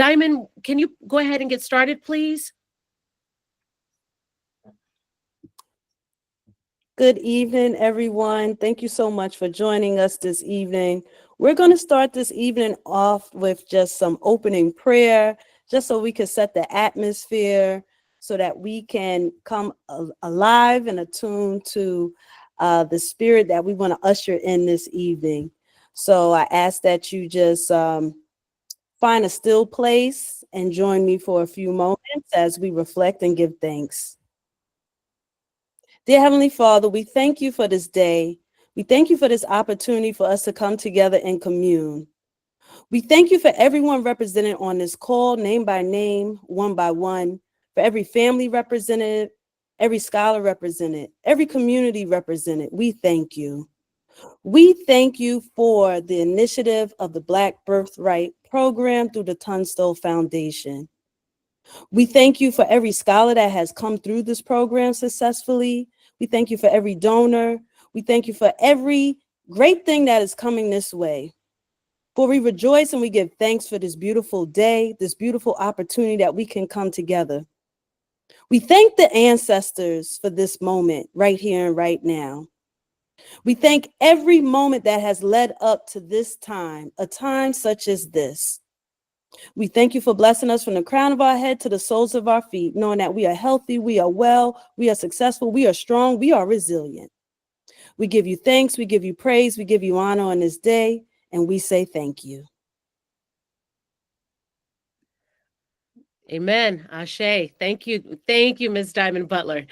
Diamond, can you go ahead and get started, please? Good evening, everyone. Thank you so much for joining us this evening. We're going to start this evening off with just some opening prayer, just so we can set the atmosphere so that we can come alive and attuned to the spirit that we want to usher in this evening. So I ask that you just find a still place and join me for a few moments as we reflect and give thanks. Dear Heavenly Father, we thank you for this day. We thank you for this opportunity for us to come together and commune. We thank you for everyone represented on this call, name by name, one by one, for every family represented, every scholar represented, every community represented. We thank you. We thank you for the initiative of the Black Birthright program through the Tunstall Foundation. We thank you for every scholar that has come through this program successfully. We thank you for every donor. We thank you for every great thing that is coming this way. For we rejoice and we give thanks for this beautiful day, this beautiful opportunity that we can come together. We thank the ancestors for this moment right here and right now. We thank every moment that has led up to this time, a time such as this. We thank you for blessing us from the crown of our head to the soles of our feet, knowing that we are healthy, we are well, we are successful, we are strong, we are resilient. We give you thanks, we give you praise, we give you honor on this day, and we say thank you. Amen. Ashe. Thank you. Thank you, Ms. Diamond Butler.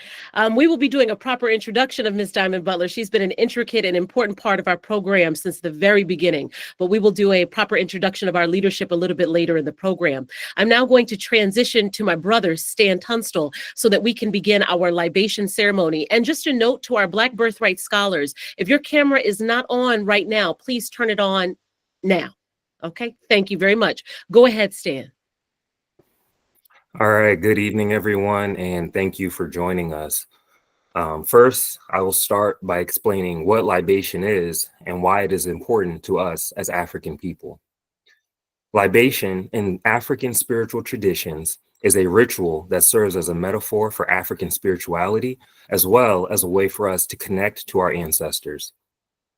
We will be doing a proper introduction of Ms. Diamond Butler. She's been an intricate and important part of our program since the very beginning, but we will do a proper introduction of our leadership a little bit later in the program. I'm now going to transition to my brother, Stan Tunstall, so that we can begin our libation ceremony. And just a note to our Black Birthright scholars, if your camera is not on right now, please turn it on now. Okay, thank you very much. Go ahead, Stan. All right, good evening, everyone, and thank you for joining us. First, I will start by explaining what libation is and why it is important to us as African people. Libation in African spiritual traditions is a ritual that serves as a metaphor for African spirituality, as well as a way for us to connect to our ancestors.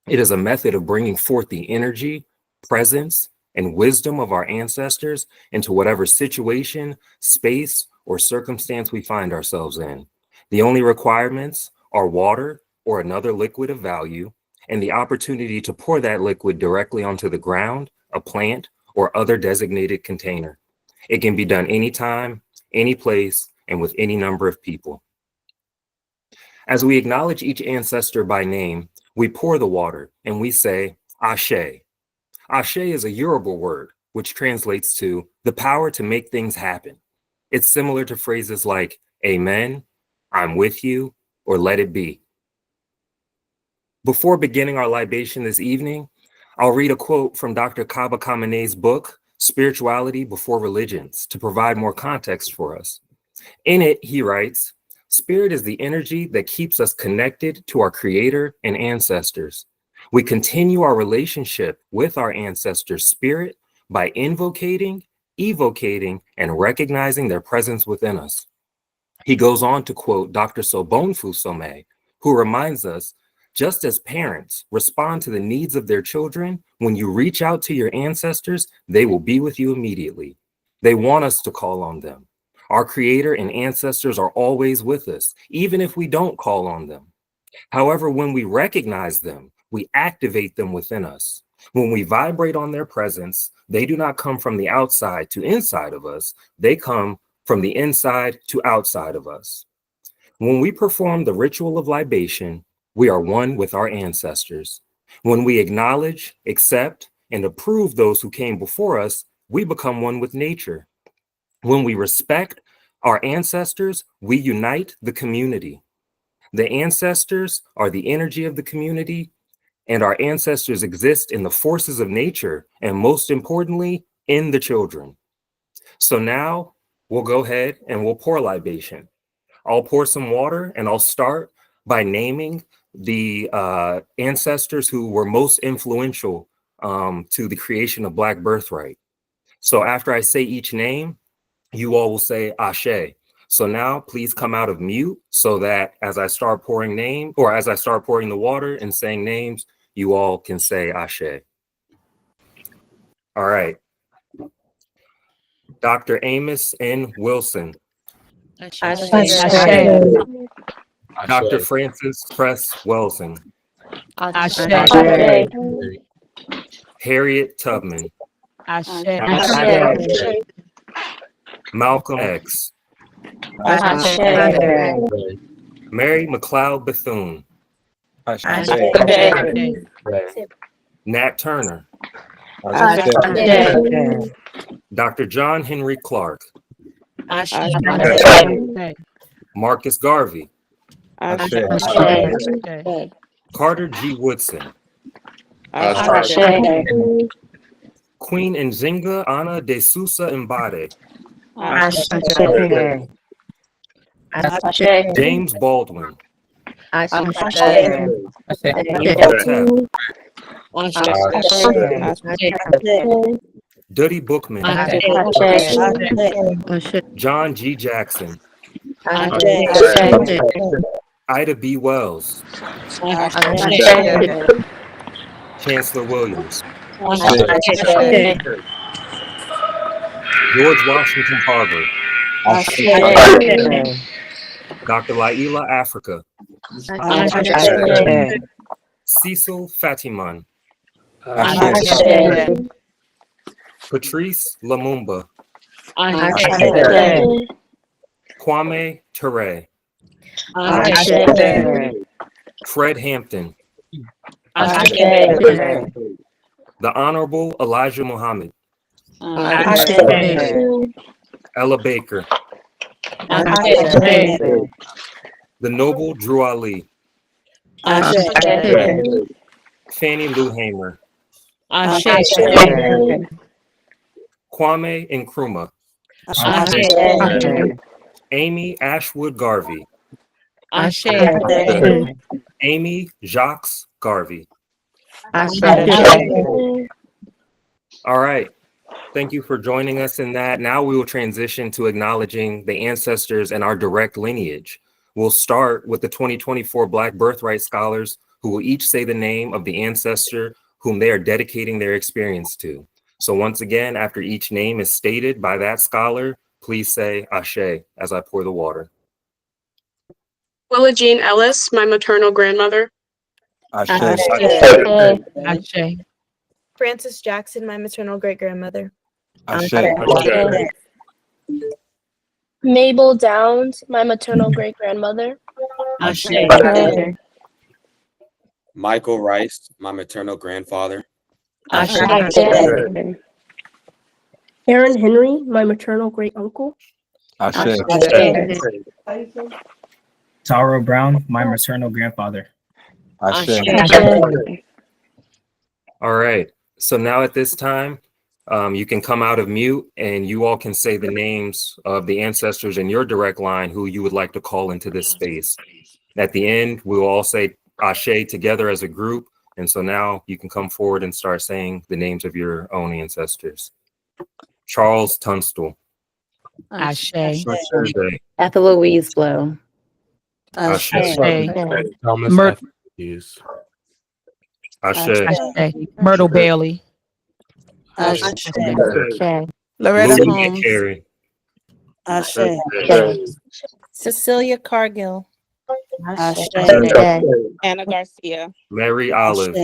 It is a method of bringing forth the energy, presence, and wisdom of our ancestors into whatever situation, space, or circumstance we find ourselves in. The only requirements are water or another liquid of value, and the opportunity to pour that liquid directly onto the ground, a plant, or other designated container. It can be done anytime, any place, and with any number of people. As we acknowledge each ancestor by name, we pour the water and we say, Ashe. Ashe is a Yoruba word, which translates to the power to make things happen. It's similar to phrases like, Amen, I'm with you, or let it be. Before beginning our libation this evening, I'll read a quote from Dr. Kaba Kamene's book, Spirituality Before Religions, to provide more context for us. In it, he writes, Spirit is the energy that keeps us connected to our creator and ancestors. We continue our relationship with our ancestors' spirit by invocating, evocating, and recognizing their presence within us. He goes on to quote Dr. Sobonfu Some, who reminds us, just as parents respond to the needs of their children, when you reach out to your ancestors, they will be with you immediately. They want us to call on them. Our creator and ancestors are always with us, even if we don't call on them. However, when we recognize them, we activate them within us. When we vibrate on their presence, they do not come from the outside to inside of us. They come from the inside to outside of us. When we perform the ritual of libation, we are one with our ancestors. When we acknowledge, accept, and approve those who came before us, we become one with nature. When we respect our ancestors, we unite the community. The ancestors are the energy of the community, and our ancestors exist in the forces of nature, and most importantly, in the children. So now we'll go ahead and we'll pour libation. I'll pour some water, and I'll start by naming the ancestors who were most influential to the creation of Black Birthright. So after I say each name, you all will say Ashe. So now please come out of mute so that as I start pouring the water and saying names, you all can say Ashe. All right. Dr. Amos N. Wilson. Dr. Francis Cress Wellson. Harriet Tubman. Malcolm X. Mary McLeod Bethune. Nat Turner. Dr. John Henry Clark. Marcus Garvey. Carter G. Woodson. Queen Nzinga Ana de Sousa Mbade. James Baldwin. Duddy Bookman. John G. Jackson. Ida B. Wells. Chancellor Williams. George Washington Carver. Dr. Laila Africa. Cecil Fatiman. Patrice Lumumba. Kwame Ture. Fred Hampton. The Honorable Elijah Muhammad. Ella Baker. The Noble Drew Ali. Fannie Lou Hamer. Kwame Nkrumah. Amy Ashwood Garvey. Amy Jacques Garvey. All right. Thank you for joining us in that. Now we will transition to acknowledging the ancestors and our direct lineage. We'll start with the 2024 Black Birthright Scholars, who will each say the name of the ancestor whom they are dedicating their experience to. So once again, after each name is stated by that scholar, please say Ashe as I pour the water. Willa Jean Ellis, my maternal grandmother. Ashe. Frances Jackson, my maternal great-grandmother. Ashe. Mabel Downs, my maternal great-grandmother. Michael Rice, my maternal grandfather. Aaron Henry, my maternal great-uncle. Ashe. Tara Brown, my maternal grandfather. Ashe. All right. So now at this time, you can come out of mute and you all can say the names of the ancestors in your direct line who you would like to call into this space. At the end, we will all say Ashe together as a group. And so now you can come forward and start saying the names of your own ancestors. Charles Tunstall. Ashe. Ethel Louise Blow. Ashe. Thomas Myr- Hughes. Ashe. Myrtle Bailey. Loretta Louis Holmes. Carey. Cecilia Cargill. Anna Garcia. Mary Olive.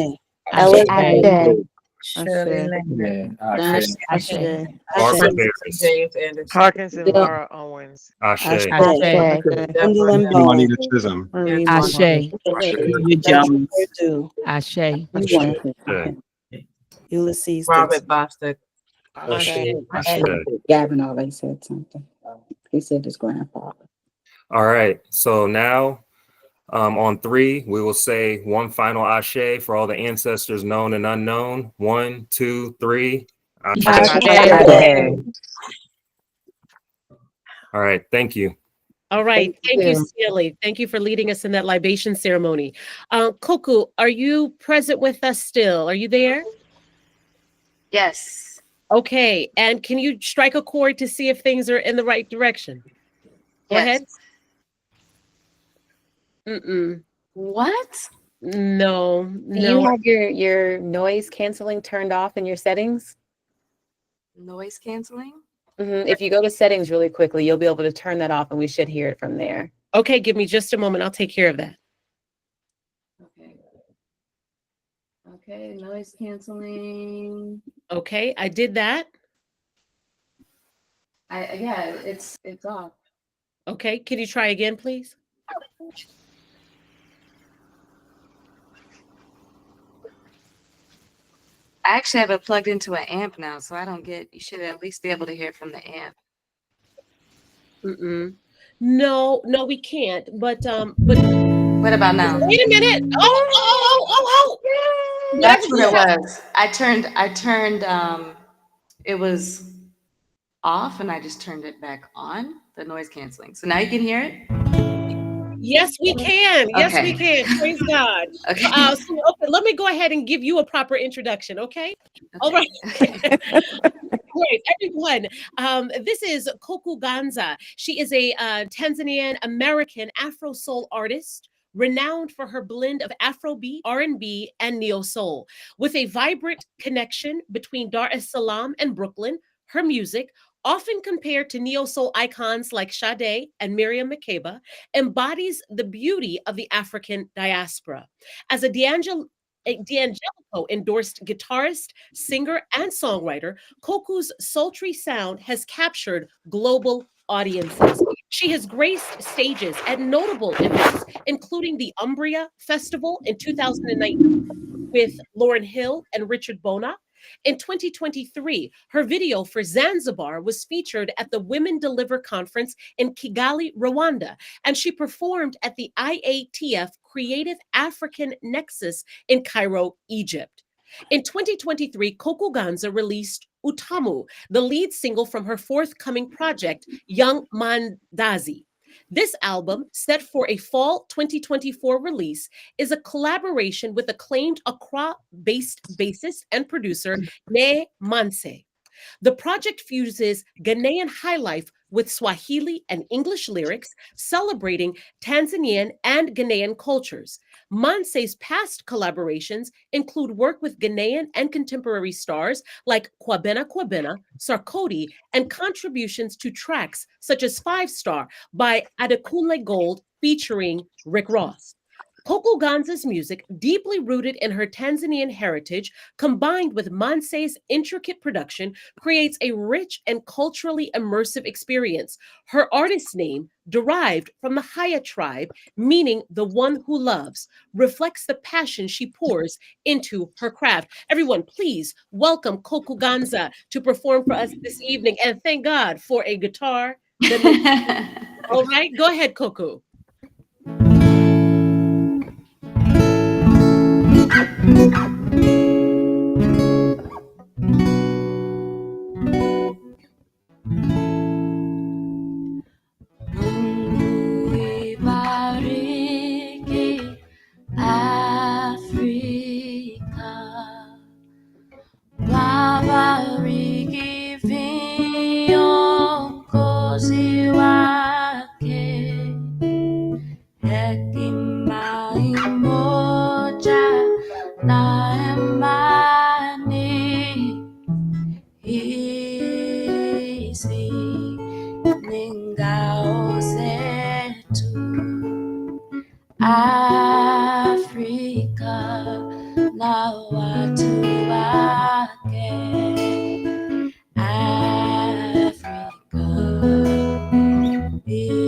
Shirley Lane. Barbara Harris. James Anderson. Hawkins and Laura Owens. Ashe. Juanita Chisholm. Ashe. Jones. Ashe. Ulysses. Robert Bostick. Ashe. Gavin always said something. He said his grandfather. All right. So now on three, we will say one final Ashe for all the ancestors known and unknown. 1, 2, 3. Ashe. All right. Thank you. All right. Thank you, Steely. Thank you for leading us in that libation ceremony. Koku, are you present with us still? Are you there? Yes. Okay, and can you strike a chord to see if things are in the right direction? Go ahead. Mm-mm. What? No, Do you no. have your noise canceling turned off in your settings? Noise canceling? If you go to settings really quickly, you'll be able to turn that off and we should hear it from there. Okay, give me just a moment. I'll take care of that. Okay, noise canceling. Okay, I did that. Yeah, it's off. Okay, can you try again, please? I actually have it plugged into an amp now, so I don't get, you should at least be able to hear it from the amp. Mm-mm. No, we can't. But What about now? wait a minute. Oh. That's what it was. I turned, it was off and I just turned it back on, the noise canceling. So now you can hear it? Yes, we can. Yes, we Okay. can. Praise God. Okay. So, okay, let me go ahead and give you a proper introduction, okay? All right. Great, everyone. This is Koku Ganza. She is a Tanzanian American Afro soul artist, renowned for her blend of Afrobeat, R&B, and neo soul. With a vibrant connection between Dar es Salaam and Brooklyn, her music, often compared to neo soul icons like Sade and Miriam Makeba, embodies the beauty of the African diaspora. As a D'Angelico endorsed guitarist, singer, and songwriter, Koku's sultry sound has captured global audiences. She has graced stages at notable events, including the Umbria Festival in 2019 with Lauryn Hill and Richard Bona. In 2023, her video for Zanzibar was featured at the Women Deliver Conference in Kigali, Rwanda, and she performed at the IATF Creative African Nexus in Cairo, Egypt. In 2023, Koku Ganza released Utamu, the lead single from her forthcoming project, Young Mandazi. This album, set for a fall 2024 release, is a collaboration with acclaimed Accra-based bassist and producer Ne Manse. The project fuses Ghanaian highlife with Swahili and English lyrics, celebrating Tanzanian and Ghanaian cultures. Manse's past collaborations include work with Ghanaian and contemporary stars like Kwabena, Sarkodie, and contributions to tracks such as 5 Star by Adekunle Gold featuring Rick Ross. Koku Ganza's music, deeply rooted in her Tanzanian heritage, combined with Manse's intricate production, creates a rich and culturally immersive experience. Her artist name, derived from the Haya tribe, meaning the one who loves, reflects the passion she pours into her craft. Everyone, please welcome Koku Ganza to perform for us this evening, and thank God for a guitar. All right, go ahead, Koku. Ibariki Afrika, wabariki viongozi wake, hekima imoja na imani hizi ni ngao zetu. Afrika na watu wake. Afrika ibariki.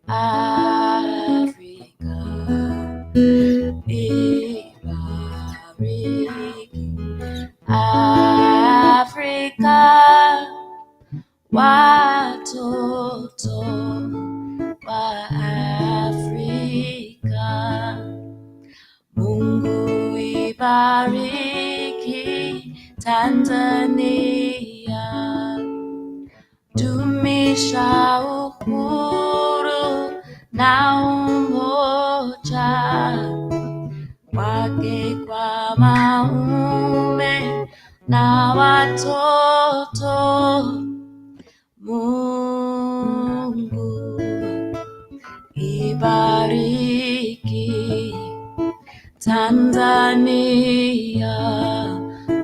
Afrika ibariki. Afrika watoto wa Afrika. Mungu ibariki Tanzania, dumisha uhuru na umoja wake kwa maumbo na watoto Mungu ibariki Tanzania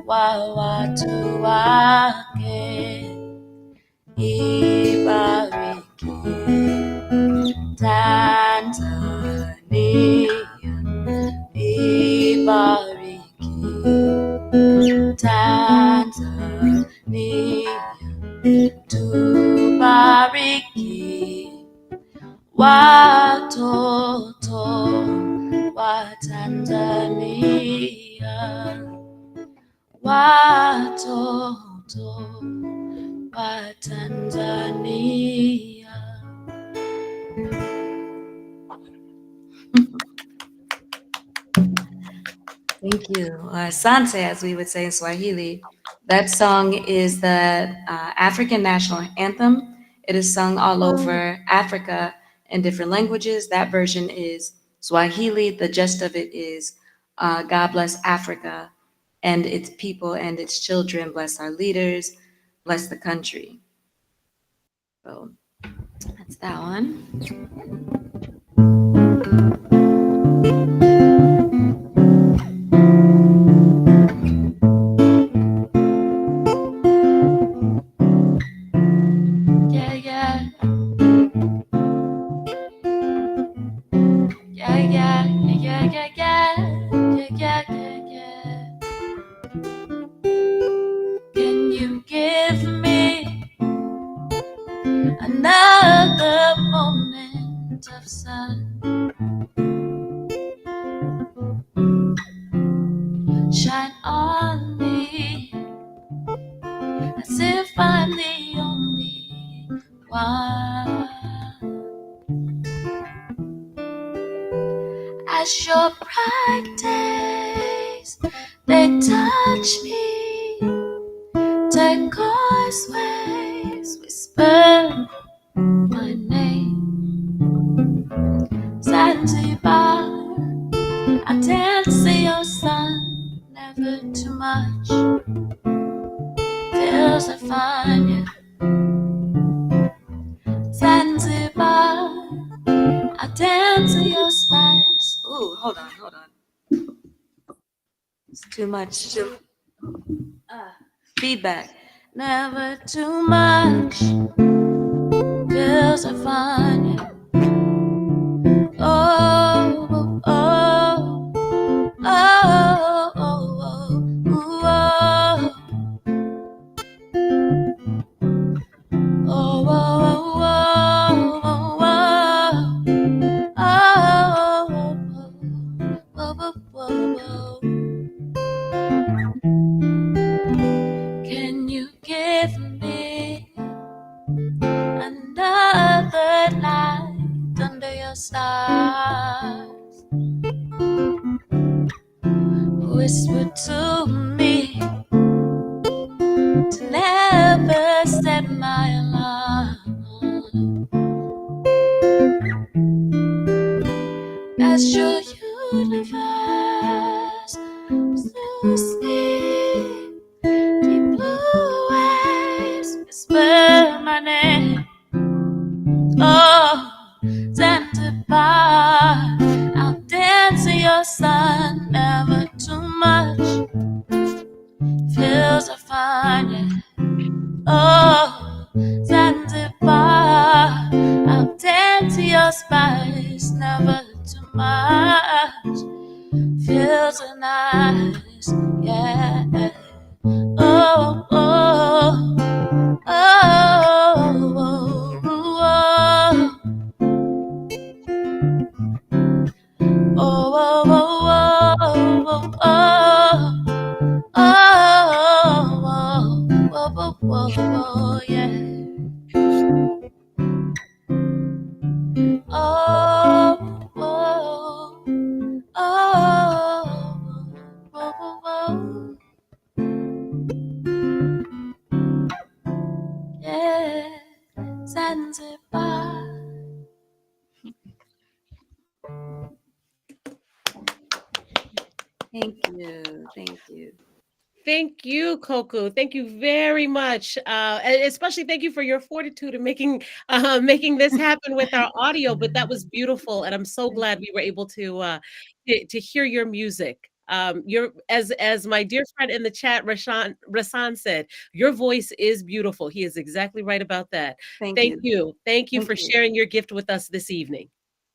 wa watu wake, ibariki Tanzania, ibariki Tanzania, tubariki watoto wa Tanzania, watoto wa Tanzania. Thank you. Asante, as we would say in Swahili. That song is the African national anthem. It is sung all over Africa in different languages. That version is Swahili. The gist of it is God bless Africa and its people and its children. Bless our leaders. Bless the country. So that's that one. Yeah, yeah. Yeah, yeah, yeah, yeah, yeah, yeah, yeah, yeah. Can you give me another moment of sun? Shine on me as if I'm the only one. As your bright days, they touch me. Turquoise waves whisper my name. Zanzibar, I dare to see your sun, never too much. Feels I find you. Zanzibar, I dance to your spice. Ooh, hold on. It's too much. Feedback. Never too much. Feels I find you. Oh, oh, oh, oh, oh, oh, oh, can you give me another night under your stars? Whisper to me to never set my alarm. As your universe moves me, deep blue waves whisper my name. Oh, Zanzibar, I'll dance to your sun, never too much. Feels I find it. Oh, Zanzibar, I'll dance to your spice, never too much. Feels so nice, yeah. Oh, oh, oh, oh, oh. Oh, oh, oh, oh, oh, oh, yeah. Oh, oh, oh, yeah. Zanzibar. Thank you. Thank you, Coco. Thank you very much. And especially thank you for your fortitude in making this happen with our audio. But that was beautiful, and I'm so glad we were able to hear your music. Your as my dear friend in the chat, Rasan said, your voice is beautiful. He is exactly right about that. Thank Thank you. you. Thank you Thank for you. sharing your gift with us this evening.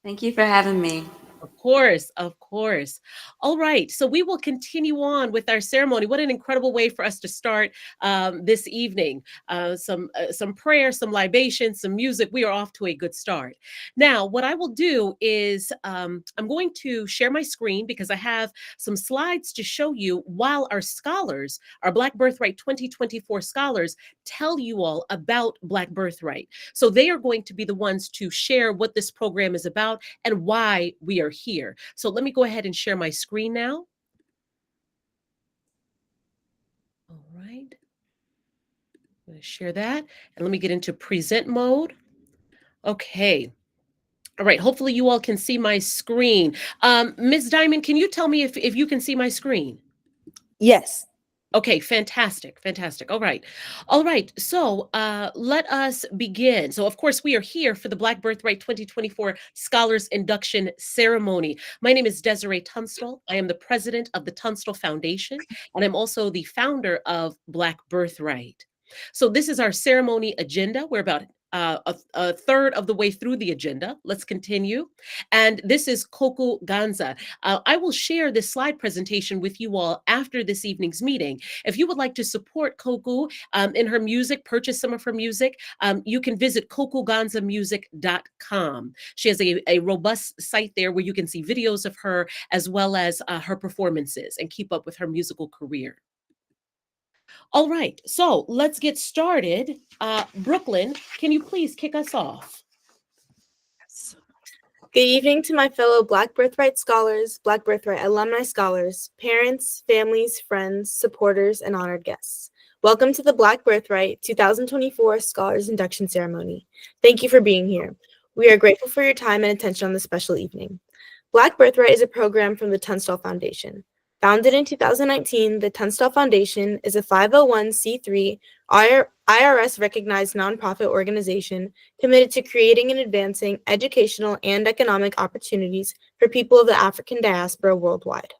Thank you for having me. Of course, of course. All right, so we will continue on with our ceremony. What an incredible way for us to start this evening. Some prayer, some libation, some music. We are off to a good start. Now, what I will do is I'm going to share my screen because I have some slides to show you while our scholars, our Black Birthright 2024 scholars, tell you all about Black Birthright. So they are going to be the ones to share what this program is about and why we are here. So let me go ahead and share my screen now. All right. I'm going to share that and let me get into present mode. Okay. All right. Hopefully you all can see my screen. Ms. Diamond, can you tell me if you can see my screen? Yes. Okay, fantastic, fantastic. All right. All right. So let us begin. So, of course, we are here for the Black Birthright 2024 Scholars Induction Ceremony. My name is Desiree Tunstall. I am the president of the Tunstall Foundation, and I'm also the founder of Black Birthright. So this is our ceremony agenda. We're about a third of the way through the agenda. Let's continue. And this is Coco Ganza. I will share this slide presentation with you all after this evening's meeting. If you would like to support Coco in her music, purchase some of her music, you can visit cocoganzamusic.com. She has a robust site there where you can see videos of her as well as her performances and keep up with her musical career. All right, so let's get started. Brooklyn, can you please kick us off? Good evening to my fellow Black Birthright scholars, Black Birthright alumni scholars, parents, families, friends, supporters, and honored guests. Welcome to the Black Birthright 2024 Scholars Induction Ceremony. Thank you for being here. We are grateful for your time and attention on this special evening. Black Birthright is a program from the Tunstall Foundation. Founded in 2019, the Tunstall Foundation is a 501c3 IRS-recognized nonprofit organization committed to creating and advancing educational and economic opportunities for people of the African diaspora worldwide.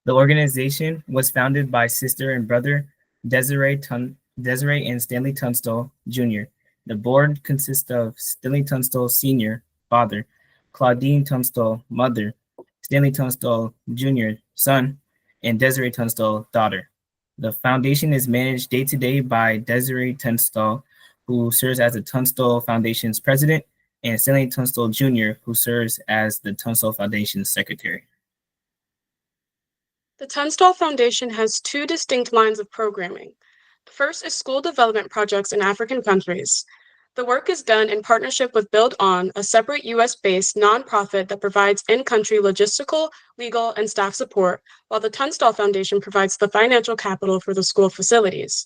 The organization was founded by sister and brother Desiree and Stanley Tunstall Jr. The board consists of Stanley Tunstall Sr., father, Claudine Tunstall, mother, Stanley Tunstall Jr., son, and Desiree Tunstall, daughter. The foundation is managed day-to-day by Desiree Tunstall, who serves as the Tunstall Foundation's president, and Stanley Tunstall Jr., who serves as the Tunstall Foundation's secretary. The Tunstall Foundation has two distinct lines of programming. The first is school development projects in African countries. The work is done in partnership with Build On, a separate US-based nonprofit that provides in-country logistical, legal, and staff support, while the Tunstall Foundation provides the financial capital for the school facilities.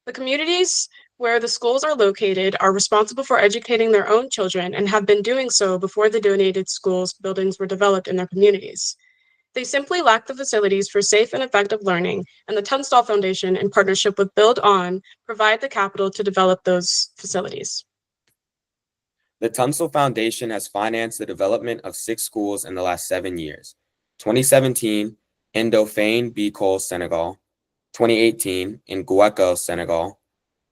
The communities where the schools are located are responsible for educating their own children and have been doing so before the donated schools buildings were developed in their communities. They simply lack the facilities for safe and effective learning, and the Tunstall Foundation, in partnership with Build On, provide the capital to develop those facilities. The Tunstall Foundation has financed the development of 6 schools in the last 7 years. 2017, in Dauphin, Bicol, Senegal. 2018, in Gueco, Senegal.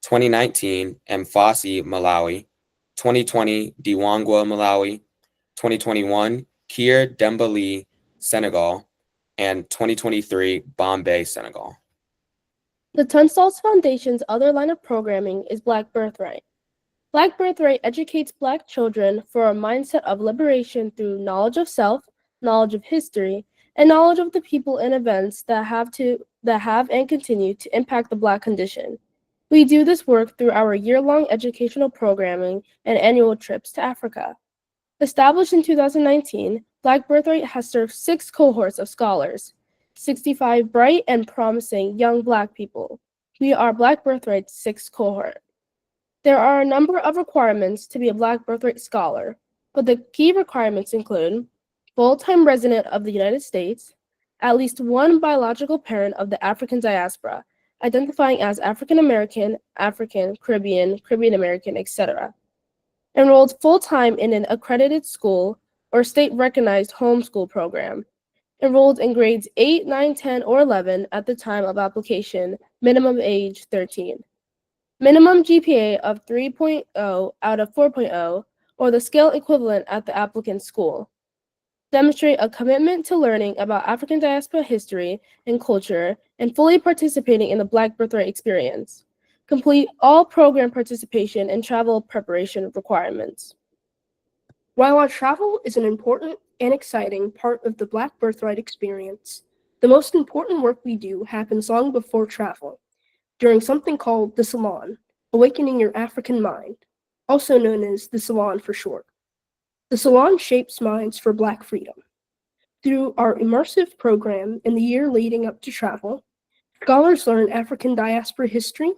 2019, in Mfasi, Malawi. 2020, Diwangwa, Malawi. 2021, Kir Dembali, Senegal, and 2023, Bombay, Senegal. The Tunstall Foundation's other line of programming is Black Birthright. Black Birthright educates Black children for a mindset of liberation through knowledge of self, knowledge of history, and knowledge of the people and events that have and continue to impact the Black condition. We do this work through our year-long educational programming and annual trips to Africa. Established in 2019, Black Birthright has served 6 cohorts of scholars, 65 bright and promising young Black people. We are Black Birthright's 6th cohort. There are a number of requirements to be a Black Birthright scholar, but the key requirements include full-time resident of the United States, at least one biological parent of the African diaspora, identifying as African American, African, Caribbean, Caribbean American, etc. Enrolled full-time in an accredited school or state-recognized homeschool program. Enrolled in grades 8, 9, 10, or 11 at the time of application, minimum age 13. Minimum GPA of 3.0 out of 4.0, or the scale equivalent at the applicant's school. Demonstrate a commitment to learning about African diaspora history and culture and fully participating in the Black Birthright experience. Complete all program participation and travel preparation requirements. While our travel is an important and exciting part of the Black Birthright experience, the most important work we do happens long before travel, during something called the Salon, Awakening Your African Mind, also known as the Salon for short. The Salon shapes minds for Black freedom. Through our immersive program in the year leading up to travel, scholars learn African diaspora history,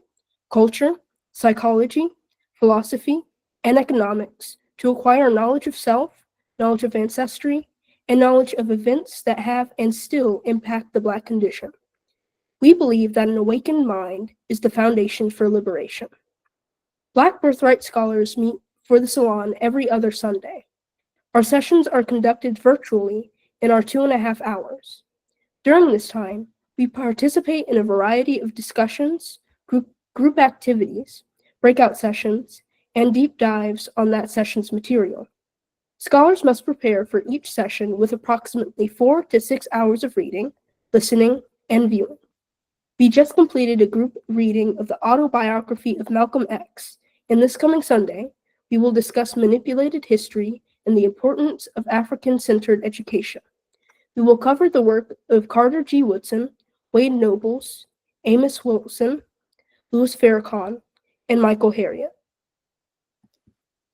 culture, psychology, philosophy, and economics to acquire knowledge of self, knowledge of ancestry, and knowledge of events that have and still impact the Black condition. We believe that an awakened mind is the foundation for liberation. Black Birthright scholars meet for the Salon every other Sunday. Our sessions are conducted virtually in our 2.5 hours. During this time, we participate in a variety of discussions, group activities, breakout sessions, and deep dives on that session's material. Scholars must prepare for each session with approximately 4 to 6 hours of reading, listening, and viewing. We just completed a group reading of the autobiography of Malcolm X, and this coming Sunday, we will discuss manipulated history and the importance of African-centered education. We will cover the work of Carter G. Woodson, Wade Nobles, Amos Wilson, Louis Farrakhan, and Michael Harriot.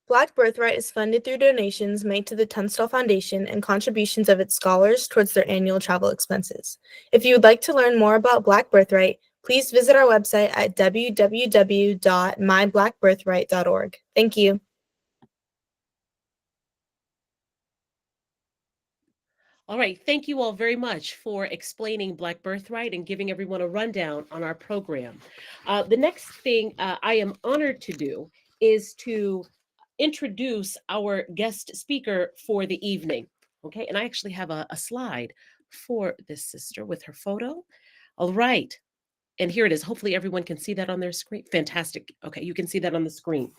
Black Birthright is funded through donations made to the Tunstall Foundation and contributions of its scholars towards their annual travel expenses. If you would like to learn more about Black Birthright, please visit our website at www.myblackbirthright.org. Thank you. All right, thank you all very much for explaining Black Birthright and giving everyone a rundown on our program. The next thing I am honored to do is to introduce our guest speaker for the evening. Okay, and I actually have a slide for this sister with her photo. All right. And here it is. Hopefully everyone can see that on their screen. Fantastic. Okay, you can see that on the screen.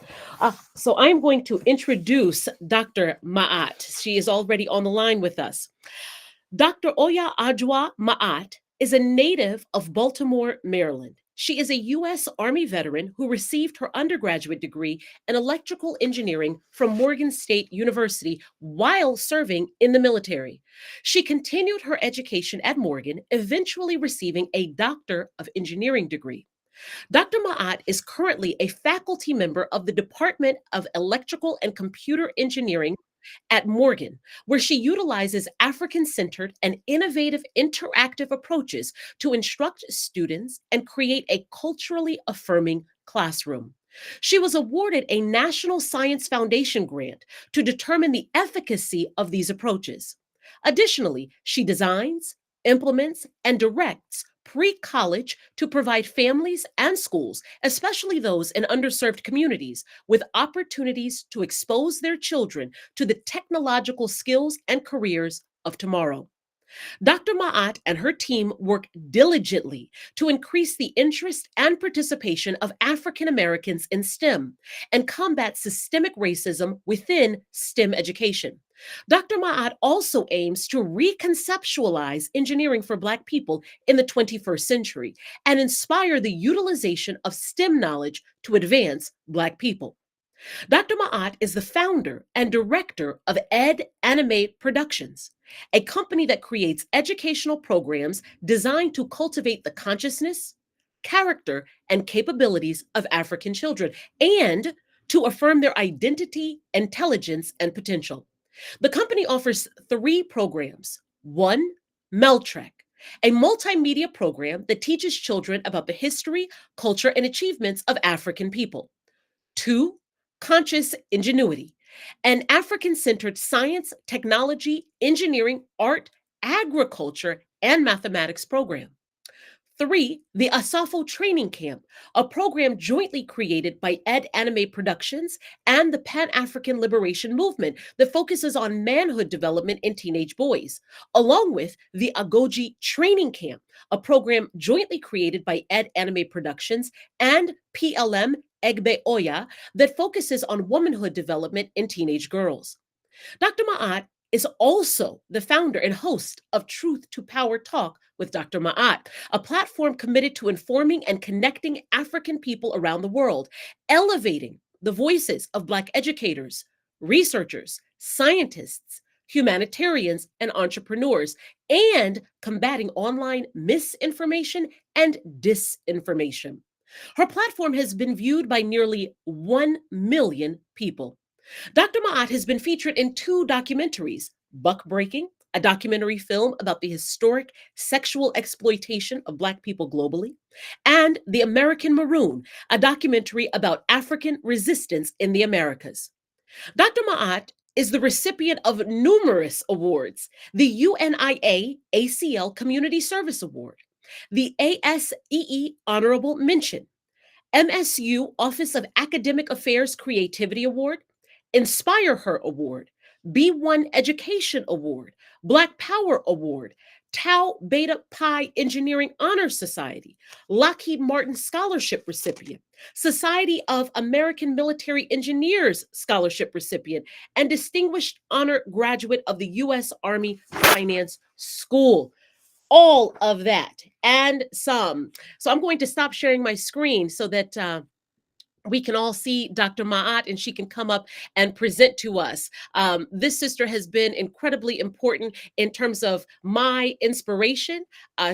So I'm going to introduce Dr. Ma'at. She is already on the line with us. Dr. Oya Ajwa Ma'at is a native of Baltimore, Maryland. She is a U.S. Army veteran who received her undergraduate degree in electrical engineering from Morgan State University while serving in the military. She continued her education at Morgan, eventually receiving a Doctor of Engineering degree. Dr. Ma'at is currently a faculty member of the Department of Electrical and Computer Engineering at Morgan, where she utilizes African-centered and innovative interactive approaches to instruct students and create a culturally affirming classroom. She was awarded a National Science Foundation grant to determine the efficacy of these approaches. Additionally, she designs, implements, and directs pre-college to provide families and schools, especially those in underserved communities, with opportunities to expose their children to the technological skills and careers of tomorrow. Dr. Ma'at and her team work diligently to increase the interest and participation of African Americans in STEM and combat systemic racism within STEM education. Dr. Ma'at also aims to reconceptualize engineering for Black people in the 21st century and inspire the utilization of STEM knowledge to advance Black people. Dr. Ma'at is the founder and director of Ed Animate Productions, a company that creates educational programs designed to cultivate the consciousness, character, and capabilities of African children and to affirm their identity, intelligence, and potential. The company offers 3 programs. 1, Meltrek, a multimedia program that teaches children about the history, culture, and achievements of African people. 2, Conscious Ingenuity, an African-centered science, technology, engineering, art, agriculture, and mathematics program. 3, the Asafo Training Camp, a program jointly created by Ed Anime Productions and the Pan-African Liberation Movement that focuses on manhood development in teenage boys, along with the Agoji Training Camp, a program jointly created by Ed Anime Productions and PLM Egbe Oya that focuses on womanhood development in teenage girls. Dr. Ma'at is also the founder and host of Truth to Power Talk with Dr. Ma'at, a platform committed to informing and connecting African people around the world, elevating the voices of Black educators, researchers, scientists, humanitarians, and entrepreneurs, and combating online misinformation and disinformation. Her platform has been viewed by nearly 1 million people. Dr. Ma'at has been featured in 2 documentaries, Buck Breaking, a documentary film about the historic sexual exploitation of Black people globally, and The American Maroon, a documentary about African resistance in the Americas. Dr. Ma'at is the recipient of numerous awards, the UNIA ACL Community Service Award, the ASEE Honorable Mention, MSU Office of Academic Affairs Creativity Award, Inspire Her Award, B1 Education Award, Black Power Award, Tau Beta Pi Engineering Honor Society, Lockheed Martin Scholarship recipient, Society of American Military Engineers Scholarship recipient, and Distinguished Honor Graduate of the U.S. Army Finance School. All of that and some. So I'm going to stop sharing my screen so that we can all see Dr. Ma'at and she can come up and present to us. This sister has been incredibly important in terms of my inspiration.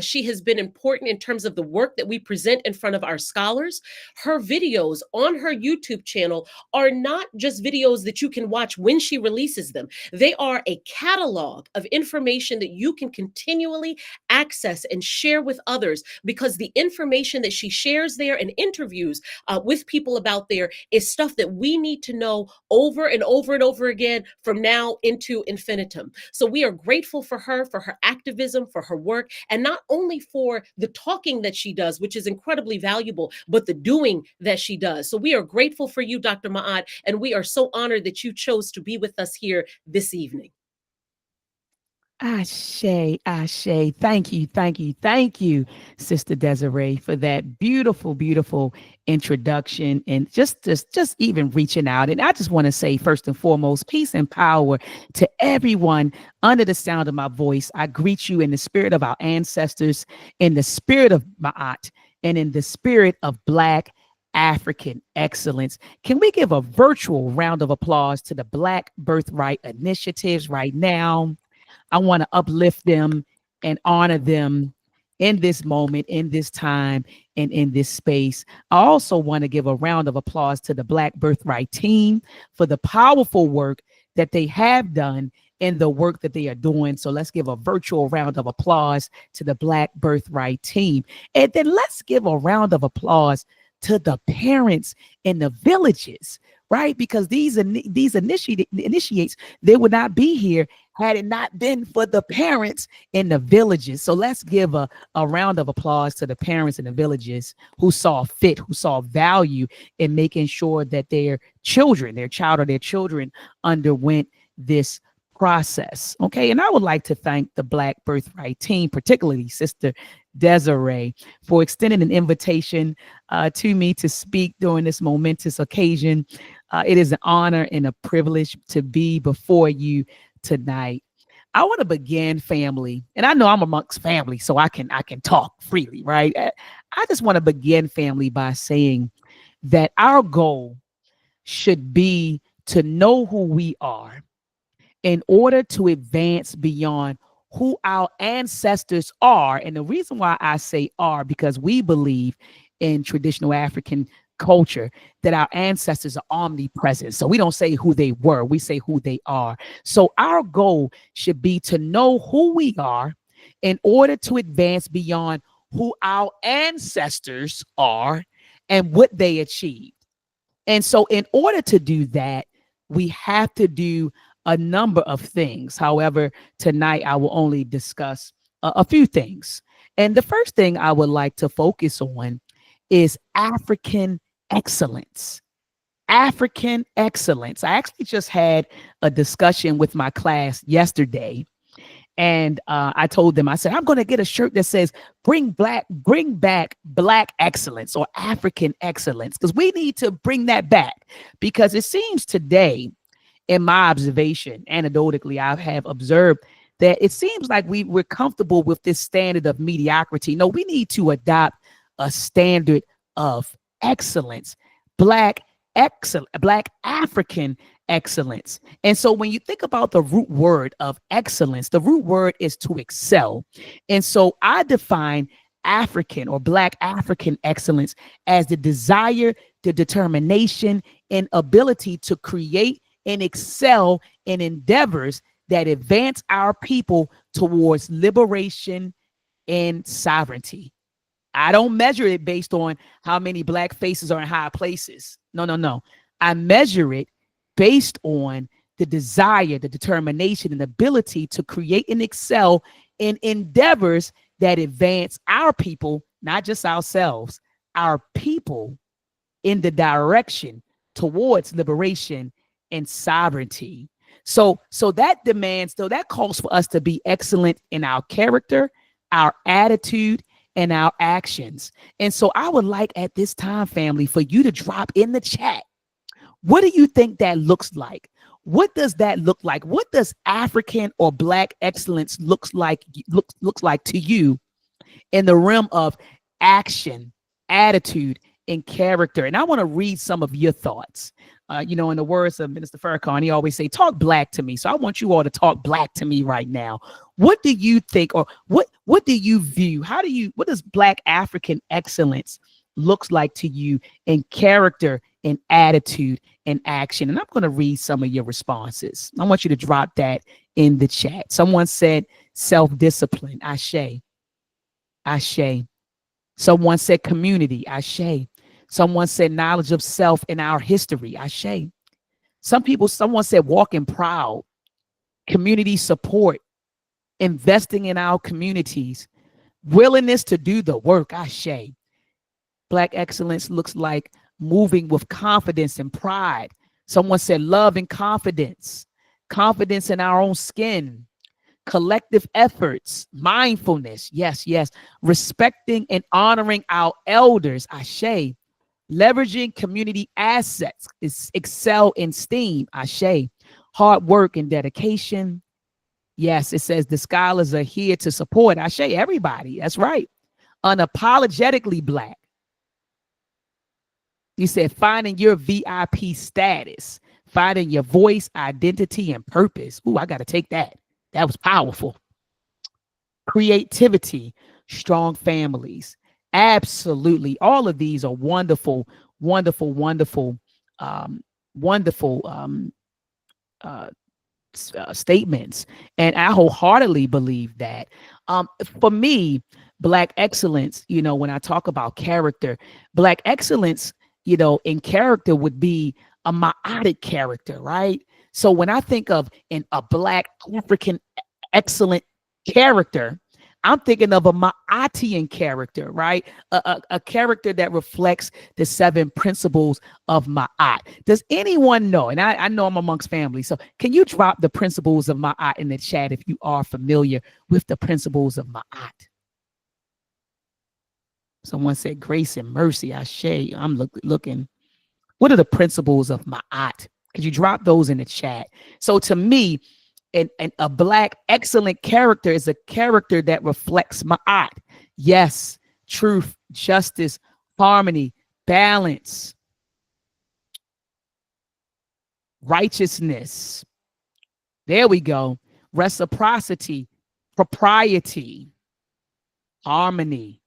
She has been important in terms of the work that we present in front of our scholars. Her videos on her YouTube channel are not just videos that you can watch when she releases them. They are a catalog of information that you can continually access and share with others, because the information that she shares there and interviews with people about there is stuff that we need to know over and over and over again from now into infinitum. So we are grateful for her activism, for her work, and not only for the talking that she does, which is incredibly valuable, but the doing that she does. So we are grateful for you, Dr. Ma'at, and we are so honored that you chose to be with us here this evening. Ashe, Ashe. Thank you, Sister Desiree, for that beautiful, beautiful introduction and just even reaching out. And I just want to say, first and foremost, peace and power to everyone under the sound of my voice. I greet you in the spirit of our ancestors, in the spirit of Ma'at, and in the spirit of Black African excellence. Can we give a virtual round of applause to the Black Birthright initiatives right now? I want to uplift them and honor them in this moment, in this time, and in this space. I also want to give a round of applause to the Black Birthright team for the powerful work that they have done and the work that they are doing. So let's give a virtual round of applause to the Black Birthright team. And then let's give a round of applause to the parents in the villages, right? Because these initiates, they would not be here had it not been for the parents in the villages. So let's give a round of applause to the parents in the villages who saw fit, who saw value in making sure that their children, their child or their children underwent this process. Okay. And I would like to thank the Black Birthright team, particularly Sister Desiree, for extending an invitation to me to speak during this momentous occasion. It is an honor and a privilege to be before you tonight. I want to begin, family, and I know I'm amongst family, so I can talk freely, right? I just want to begin, family, by saying that our goal should be to know who we are in order to advance beyond who our ancestors are. And the reason why I say are, because we believe in traditional African culture that our ancestors are omnipresent. So we don't say who they were, we say who they are. So our goal should be to know who we are in order to advance beyond who our ancestors are and what they achieved. And so in order to do that, we have to do a number of things. However, tonight I will only discuss a few things. And the first thing I would like to focus on is African excellence. African excellence. I actually just had a discussion with my class yesterday, and I told them, I said, I'm going to get a shirt that says bring back black excellence or African excellence, because we need to bring that back. Because it seems today, in my observation, anecdotally, I have observed that it seems like we're comfortable with this standard of mediocrity. No, we need to adopt a standard of excellence, black African excellence. And so when you think about the root word of excellence, the root word is to excel. And so I define African or black African excellence as the desire, the determination, and ability to create and excel in endeavors that advance our people towards liberation and sovereignty. I don't measure it based on how many black faces are in high places. No. I measure it based on the desire, the determination, and ability to create and excel in endeavors that advance our people, not just ourselves, our people, in the direction towards liberation and sovereignty. So that demands, though, that calls for us to be excellent in our character, our attitude, and our actions. And so I would like at this time, family, for you to drop in the chat, what do you think that looks like? What does that look like? What does African or black excellence looks like to you in the realm of action, attitude, and character? And I want to read some of your thoughts. In the words of Minister Farrakhan, he always say, talk black to me. So I want you all to talk black to me right now. What do you think, or what do you view? What does black African excellence looks like to you in character and attitude and action? And I'm going to read some of your responses. I want you to drop that in the chat. Someone said self-discipline, Ashe. Someone said community, Ashe. Someone said knowledge of self and our history, Ashe. Someone said walking proud, community support, investing in our communities, willingness to do the work, Ashe. Black excellence looks like moving with confidence and pride. Someone said love and confidence in our own skin, collective efforts, mindfulness, yes, respecting and honoring our elders, Ashe. Leveraging community assets is excel in STEAM, Ashe. Hard work and dedication. Yes, it says the scholars are here to support, Ashe, everybody. That's right. Unapologetically black. You said finding your VIP status, finding your voice, identity, and purpose. Ooh, I got to take that. That was powerful. Creativity, strong families. Absolutely. All of these are wonderful statements. And I wholeheartedly believe that. For me, black excellence, when I talk about character, black excellence, in character would be a Ma'atic character, right? So when I think of a black African excellent character, I'm thinking of a Ma'atian character, right? A character that reflects the 7 principles of Ma'at. Does anyone know? And I know I'm amongst family. So can you drop the principles of Ma'at in the chat if you are familiar with the principles of Ma'at? Someone said grace and mercy. Ashe. I'm looking. What are the principles of Ma'at? Could you drop those in the chat? So to me, a black excellent character is a character that reflects Ma'at. Yes, truth, justice, harmony, balance, righteousness. There we go. Reciprocity, propriety, harmony.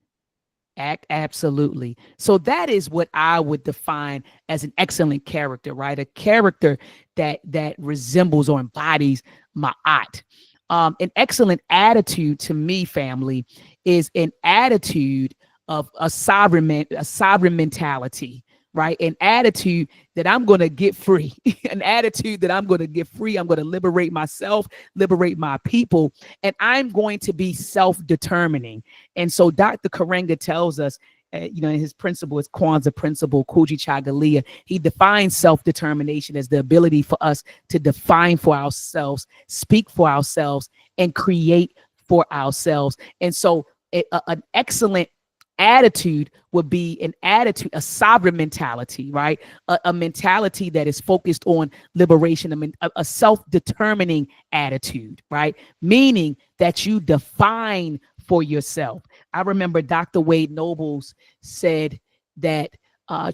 Absolutely. So that is what I would define as an excellent character, right? A character that resembles or embodies Ma'at. An excellent attitude to me, family, is an attitude of a sovereign mentality, right? An attitude that I'm going to get free, an attitude that I'm going to get free. I'm going to liberate myself, liberate my people, and I'm going to be self-determining. And so Dr. Karenga tells us, his principle is Kwanzaa principle, Kuji Chagalia. He defines self-determination as the ability for us to define for ourselves, speak for ourselves, and create for ourselves. And so an excellent attitude would be an attitude, a sovereign mentality, right? A mentality that is focused on liberation, a self-determining attitude, right? Meaning that you define for yourself. I remember Dr. Wade Nobles said that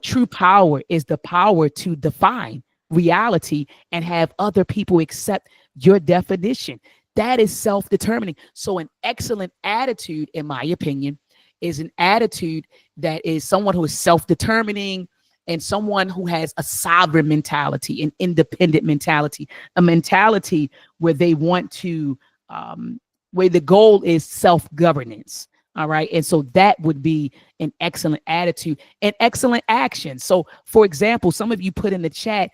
true power is the power to define reality and have other people accept your definition. That is self-determining. So an excellent attitude, in my opinion, is an attitude that is someone who is self-determining and someone who has a sovereign mentality, an independent mentality, a mentality where they want to, where the goal is self-governance. All right. And so that would be an excellent attitude and excellent action. So, for example, some of you put in the chat,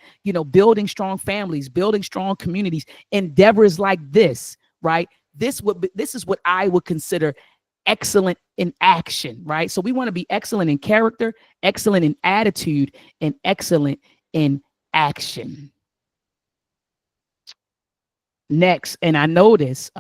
building strong families, building strong communities, endeavors like this, right? This is what I would consider excellent in action, right? So we want to be excellent in character, excellent in attitude, and excellent in action. Next, and I noticed,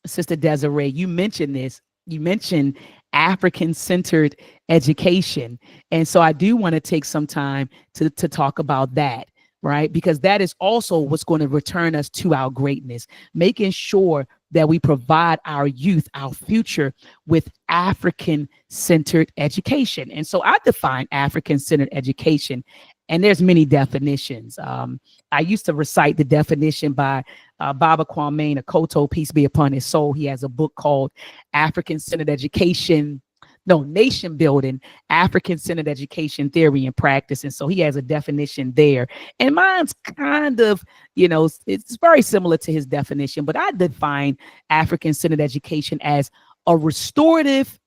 Sister Desiree, you mentioned this. You mentioned African-centered education. And so I do want to take some time to talk about that, right? Because that is also what's going to return us to our greatness, making sure that we provide our youth, our future, with African-centered education. And so I define African-centered education, and there's many definitions. I used to recite the definition by Baba Kwame Nkrumah, peace be upon his soul. He has a book called African-Centered Education, Nation Building, African-Centered Education Theory and Practice. And so he has a definition there. And mine's kind of, it's very similar to his definition, but I define African-Centered Education as a restorative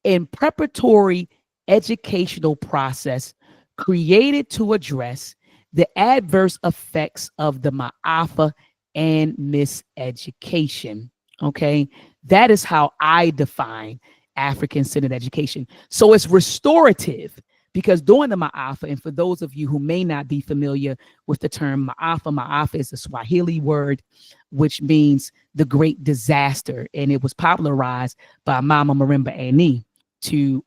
and preparatory educational process created to address the adverse effects of the Ma'afa and miseducation. Okay, that is how I define African-centered education. So it's restorative because during the Ma'afa, and for those of you who may not be familiar with the term Ma'afa is a Swahili word which means the great disaster, and it was popularized by Mama Marimba Ani to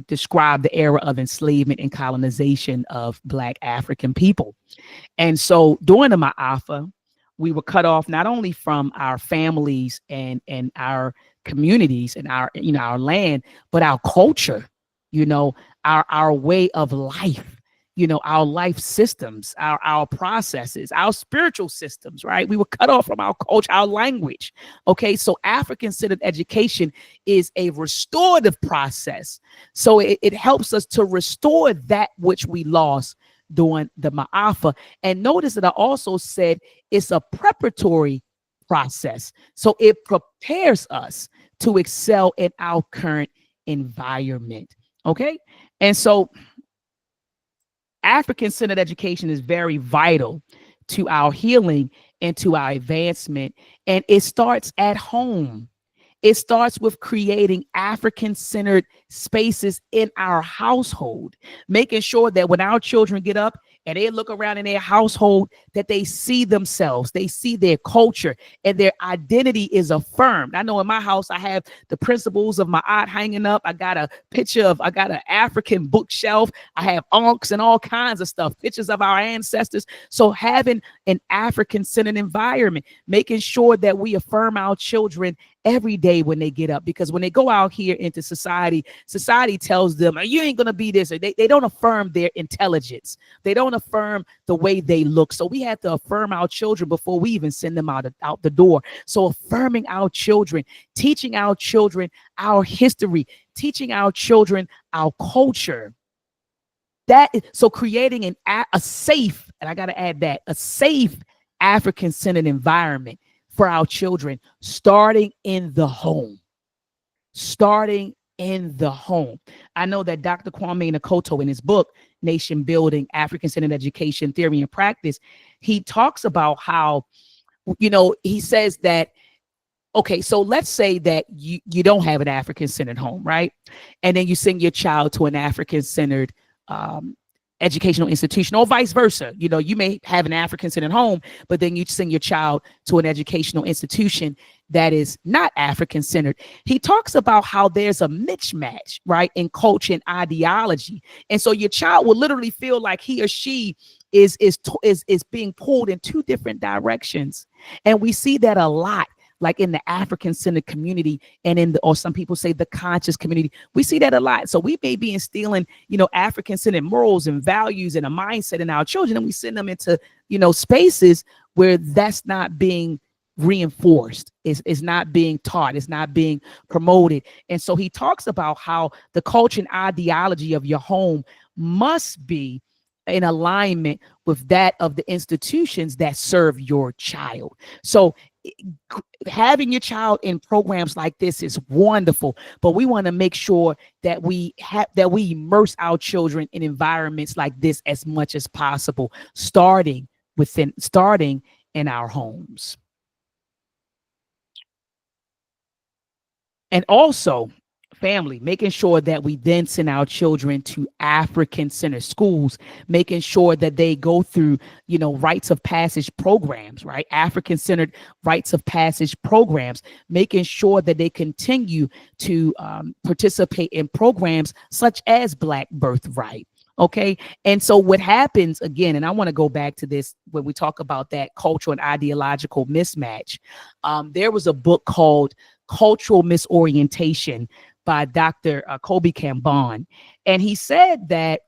describe the era of enslavement and colonization of Black African people. And so during the Ma'afa, we were cut off not only from our families and our communities and our land, but our culture, our way of life, our life systems, our processes, our spiritual systems, right? We were cut off from our culture, our language. Okay, so African-centered education is a restorative process. So it helps us to restore that which we lost during the Ma'afa. And notice that I also said it's a preparatory process. So it prepares us to excel in our current environment. Okay. And so African-centered education is very vital to our healing and to our advancement. And it starts at home. It starts with creating African-centered spaces in our household, making sure that when our children get up and they look around in their household, that they see themselves, they see their culture, and their identity is affirmed. I know in my house, I have the principles of my aunt hanging up. I got an African bookshelf. I have unks and all kinds of stuff, pictures of our ancestors. So having an African-centered environment, making sure that we affirm our children every day when they get up, because when they go out here into society tells them, you ain't going to be this. They don't affirm their intelligence. They don't affirm the way they look. So we have to affirm our children before we even send them out the door. So affirming our children, teaching our children our history, teaching our children our culture. So creating a safe, and I got to add that, a safe African-centered environment for our children, starting in the home, starting in the home. I know that Dr. Kwame Nkoto, in his book, Nation Building, African-Centered Education, Theory and Practice, he talks about how, he says that, okay, so let's say that you don't have an African-centered home, right? And then you send your child to an African-centered educational institution, or vice versa. You may have an African-centered home, but then you send your child to an educational institution that is not African-centered. He talks about how there's a mismatch, right, in culture and ideology. And so your child will literally feel like he or she is being pulled in two different directions. And we see that a lot, like in the African-centered community and or some people say the conscious community. We see that a lot. So we may be instilling, African-centered morals and values and a mindset in our children, and we send them into, spaces where that's not being reinforced, is not being taught, is not being promoted. And so he talks about how the culture and ideology of your home must be in alignment with that of the institutions that serve your child. So having your child in programs like this is wonderful, but we want to make sure that we immerse our children in environments like this as much as possible, starting in our homes. And also, family, making sure that we then send our children to African-centered schools, making sure that they go through, rites of passage programs, right? African-centered rites of passage programs, making sure that they continue to participate in programs such as Black Birthright. Okay. And so what happens again, and I want to go back to this when we talk about that cultural and ideological mismatch. There was a book called Cultural Misorientation by Dr. Kobe Kambon. And he said that,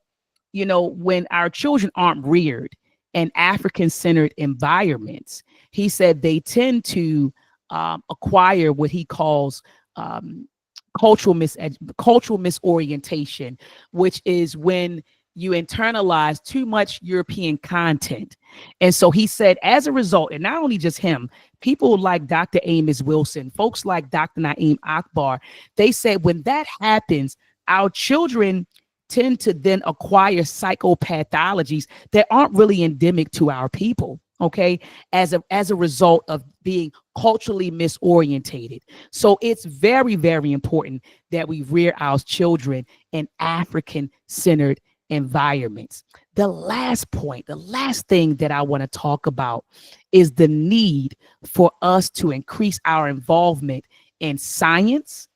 when our children aren't reared in African-centered environments, he said they tend to acquire what he calls cultural misorientation, which is when you internalize too much European content. And so he said, as a result, and not only just him, people like Dr. Amos Wilson, folks like Dr. Naeem Akbar, they said when that happens, our children tend to then acquire psychopathologies that aren't really endemic to our people, okay, as a result of being culturally misorientated. So it's very, very important that we rear our children in African-centered environments. The last point, the last thing that I want to talk about is the need for us to increase our involvement in science,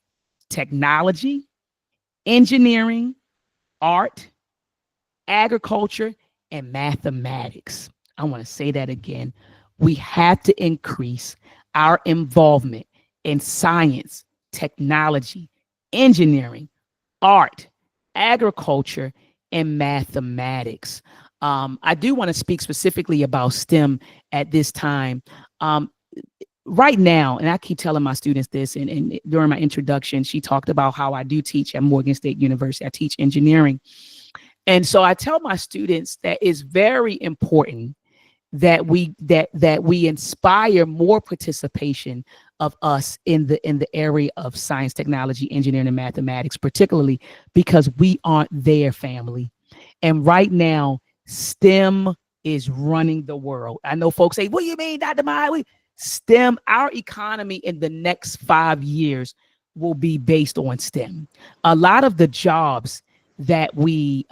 technology, engineering, art, agriculture, and mathematics. I want to say that again. We have to increase our involvement in science, technology, engineering, art, agriculture, and mathematics. I do want to speak specifically about STEM at this time. Right now, and I keep telling my students this, and during my introduction, she talked about how I do teach at Morgan State University. I teach engineering. And so I tell my students that it's very important that we inspire more participation of us in the area of science, technology, engineering, and mathematics, particularly because we aren't there, family. And right now, STEM is running the world. I know folks say, what do you mean, Dr. Miley? STEM, our economy in the next 5 years will be based on STEM. A lot of the jobs that we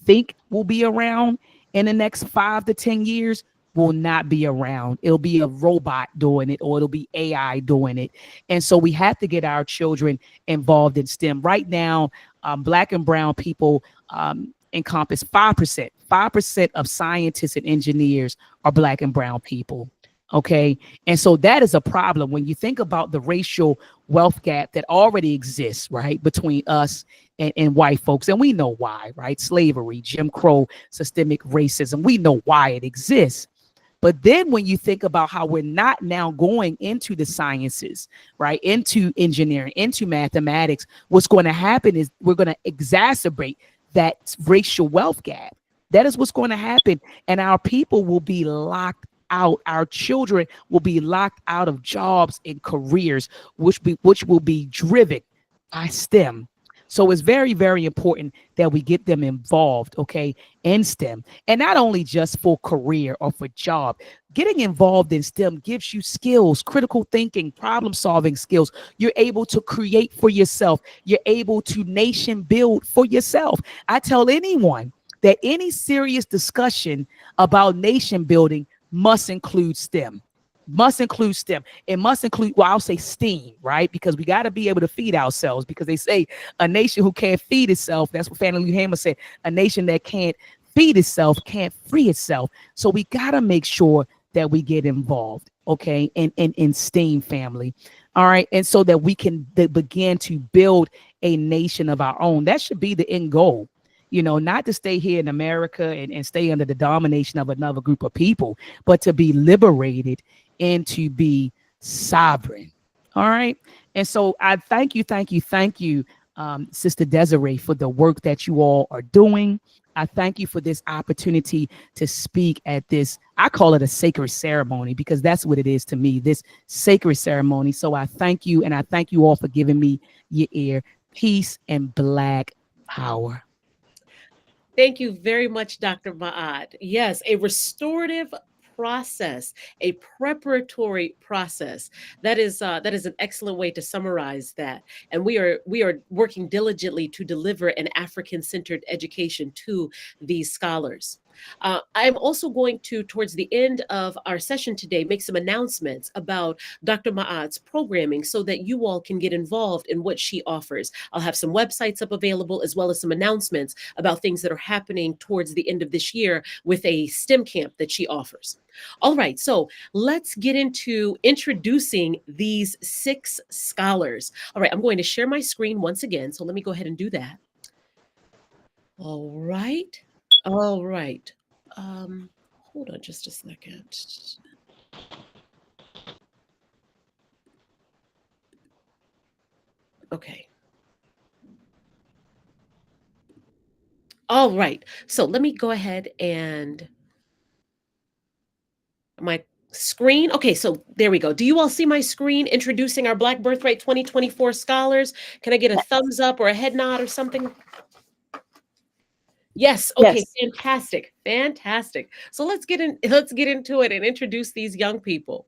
think will be around in the next 5 to 10 years will not be around. It'll be a robot doing it, or it'll be AI doing it. And so we have to get our children involved in STEM. Right now, Black and brown people encompass 5%. 5% of scientists and engineers are Black and brown people. Okay. And so that is a problem when you think about the racial wealth gap that already exists, right, between us and white folks. And we know why, right? Slavery, Jim Crow, systemic racism. We know why it exists. But then when you think about how we're not now going into the sciences, right, into engineering, into mathematics, what's going to happen is we're going to exacerbate that racial wealth gap. That is what's going to happen. And our people will be locked out. Our children will be locked out of jobs and careers, which will be driven by STEM. So it's very, very important that we get them involved, okay, in STEM. And not only just for career or for job. Getting involved in STEM gives you skills, critical thinking, problem solving skills. You're able to create for yourself. You're able to nation build for yourself. I tell anyone that any serious discussion about nation building must include STEM. Must include STEM. It must include, well, I'll say STEAM, right? Because we got to be able to feed ourselves, because they say a nation who can't feed itself, that's what Fannie Lou Hamer said, a nation that can't feed itself can't free itself. So we got to make sure that we get involved, okay, in STEAM, family. All right. And so that we can begin to build a nation of our own. That should be the end goal. You know, not to stay here in America and stay under the domination of another group of people, but to be liberated and to be sovereign. All right. And so I thank you, Sister Desiree, for the work that you all are doing. I thank you for this opportunity to speak at this, I call it a sacred ceremony, because that's what it is to me, this sacred ceremony. So I thank you, and I thank you all for giving me your ear. Peace and Black power. Thank you very much, Dr. Ma'at. Yes, a restorative process, a preparatory process. That is an excellent way to summarize that. And we are working diligently to deliver an African-centered education to these scholars. I'm also going to, towards the end of our session today, make some announcements about Dr. Ma'at's programming so that you all can get involved in what she offers. I'll have some websites up available, as well as some announcements about things that are happening towards the end of this year with a STEM camp that she offers. All right, so let's get into introducing these 6 scholars. All right, I'm going to share my screen once again, so let me go ahead and do that. All right. All right. Hold on just a second. Okay. All right. So let me go ahead and my screen. Okay, so there we go. Do you all see my screen introducing our Black Birthright 2024 scholars? Can I get a thumbs up or a head nod or something? Yes. Okay. Yes. Fantastic. Fantastic. So let's get into it and introduce these young people.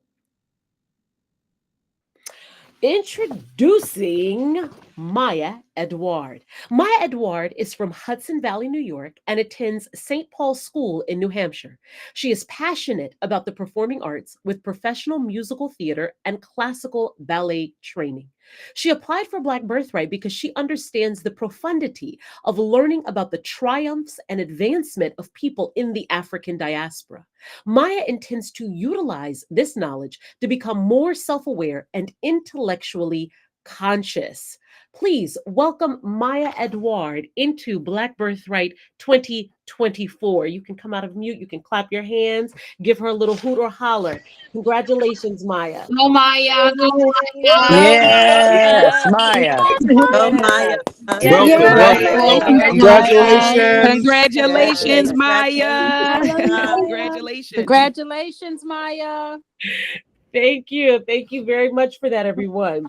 Introducing Maya Edward. Maya Edward is from Hudson Valley, New York, and attends St. Paul's School in New Hampshire. She is passionate about the performing arts with professional musical theater and classical ballet training. She applied for Black Birthright because she understands the profundity of learning about the triumphs and advancement of people in the African diaspora. Maya intends to utilize this knowledge to become more self-aware and intellectually conscious. Please welcome Maya Edward into Black Birthright 2024. You can come out of mute, you can clap your hands, give her a little hoot or holler. Congratulations, Maya. Go Maya, go Maya. Yes, Maya. Oh, Maya. Welcome, welcome. Congratulations. Congratulations, Maya. Congratulations. Congratulations. Maya. Thank you. Thank you very much for that, everyone.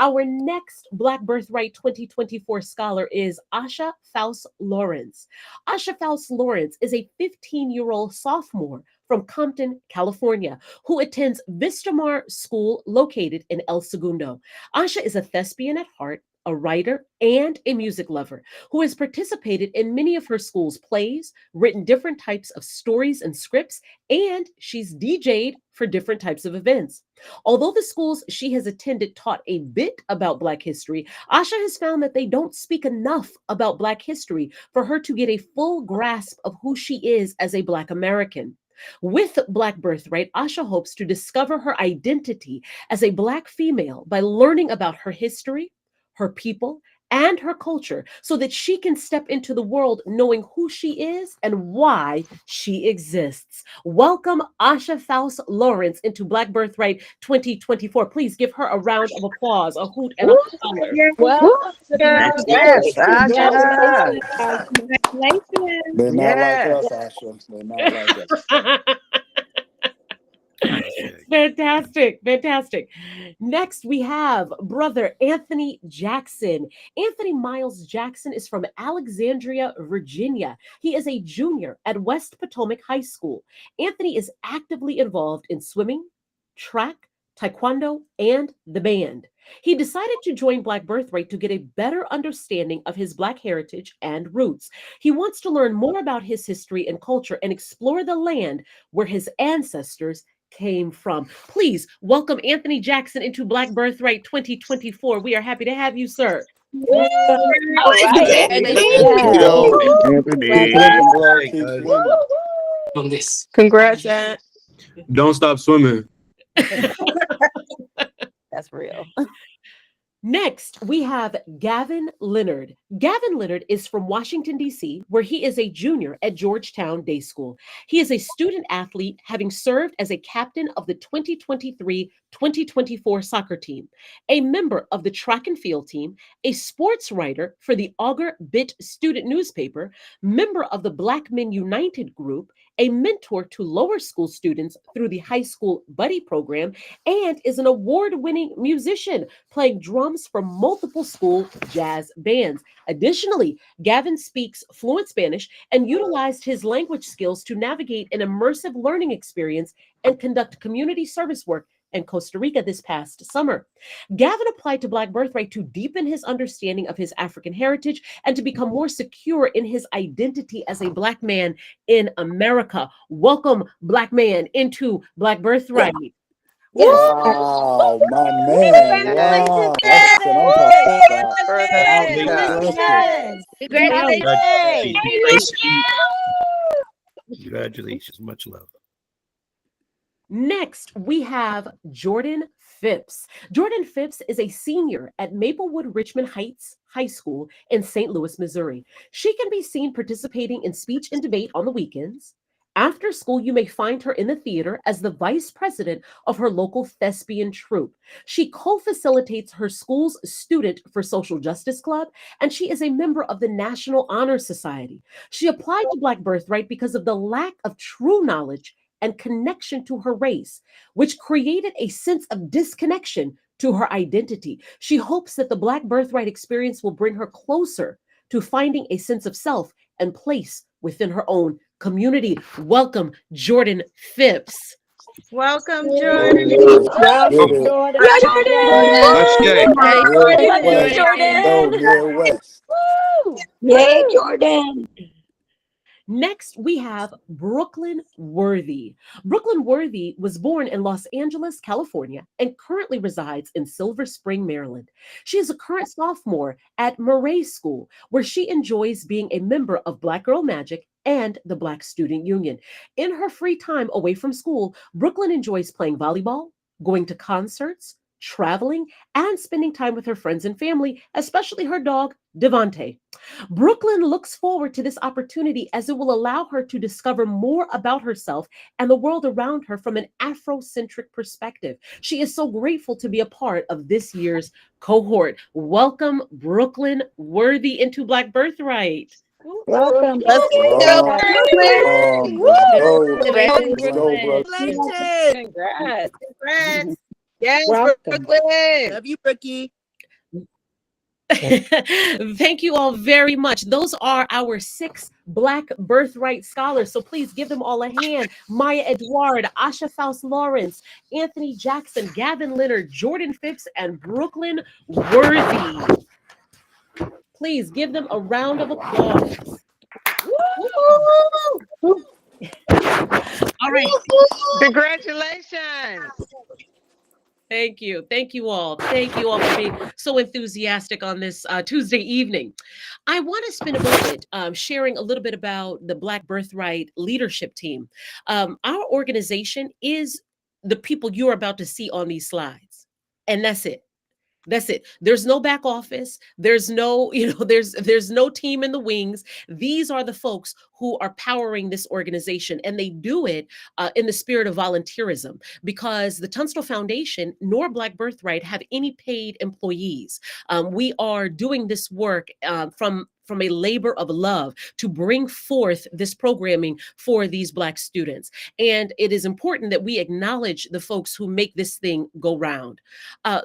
Our next Black Birthright 2024 scholar is Asha Faust Lawrence. Asha Faust Lawrence is a 15-year-old sophomore from Compton, California, who attends Vistamar School located in El Segundo. Asha is a thespian at heart, a writer, and a music lover who has participated in many of her school's plays, written different types of stories and scripts, and she's DJ'd for different types of events. Although the schools she has attended taught a bit about Black history, Asha has found that they don't speak enough about Black history for her to get a full grasp of who she is as a Black American. With Black Birthright, Asha hopes to discover her identity as a Black female by learning about her history, her people, and her culture so that she can step into the world knowing who she is and why she exists. Welcome Asha Faust Lawrence into Black Birthright 2024. Please give her a round of applause, a hoot and a holler. Welcome. Yes, Asha. Congratulations. They not like Yes. us, Asha. They not like us. Fantastic, fantastic. Next, we have brother Anthony Jackson. Anthony Miles Jackson is from Alexandria, Virginia. He is a junior at West Potomac High School. Anthony is actively involved in swimming, track, taekwondo, and the band. He decided to join Black Birthright to get a better understanding of his Black heritage and roots. He wants to learn more about his history and culture and explore the land where his ancestors came from. Please welcome Anthony Jackson into Black Birthright 2024. We are happy to have you, sir. All right. Anthony. Congrats, Aunt. Don't stop swimming. That's real. Next, we have Gavin Leonard. Gavin Leonard is from Washington, D.C., where he is a junior at Georgetown Day School. He is a student athlete, having served as a captain of the 2023-2024 soccer team, a member of the track and field team, a sports writer for the Augur Bit student newspaper, member of the Black Men United group, a mentor to lower school students through the high school buddy program, and is an award-winning musician, playing drums for multiple school jazz bands. Additionally, Gavin speaks fluent Spanish and utilized his language skills to navigate an immersive learning experience and conduct community service work in Costa Rica this past summer. Gavin applied to Black Birthright to deepen his understanding of his African heritage and to become more secure in his identity as a Black man in America. Welcome, Black man, into Black Birthright. Wow, my man. Wow. That's what I'm talking about. Congratulations. Congratulations. Much love. Next, we have Jordan Phipps. Jordan Phipps is a senior at Maplewood Richmond Heights High School in St. Louis, Missouri. She can be seen participating in speech and debate on the weekends. After school, you may find her in the theater as the vice president of her local thespian troupe. She co-facilitates her school's Student for Social Justice Club, and she is a member of the National Honor Society. She applied to Black Birthright because of the lack of true knowledge and connection to her race, which created a sense of disconnection to her identity. She hopes that the Black Birthright experience will bring her closer to finding a sense of self and place within her own community. Welcome, Jordan Phipps. Welcome, Jordan. Welcome, Jordan. Yay, Jordan. Next, we have Brooklyn Worthy. Brooklyn Worthy was born in Los Angeles, California, and currently resides in Silver Spring, Maryland. She is a current sophomore at Murray School, where she enjoys being a member of Black Girl Magic and the Black Student Union. In her free time away from school, Brooklyn enjoys playing volleyball, going to concerts, traveling, and spending time with her friends and family, especially her dog, Devante. Brooklyn looks forward to this opportunity as it will allow her to discover more about herself and the world around her from an Afrocentric perspective. She is so grateful to be a part of this year's cohort. Welcome, Brooklyn Worthy, into Black Birthright. Welcome. Let's go, Congrats. Congrats. Yes, Welcome. Brooklyn. Love you, Brookie. Thank you all very much. Those are our 6 Black Birthright scholars. So please give them all a hand. Maya Edward, Asha Faust Lawrence, Anthony Jackson, Gavin Leonard, Jordan Phipps, and Brooklyn Worthy. Please give them a round of applause. All right. Congratulations. Thank you. Thank you all. Thank you all for being so enthusiastic on this Tuesday evening. I want to spend a moment sharing a little bit about the Black Birthright leadership team. Our organization is the people you're about to see on these slides. And that's it. That's it. There's no back office. There's no, there's no team in the wings. These are the folks who are powering this organization, and they do it in the spirit of volunteerism, because the Tunstall Foundation nor Black Birthright have any paid employees. We are doing this work from from a labor of love to bring forth this programming for these Black students. And it is important that we acknowledge the folks who make this thing go round.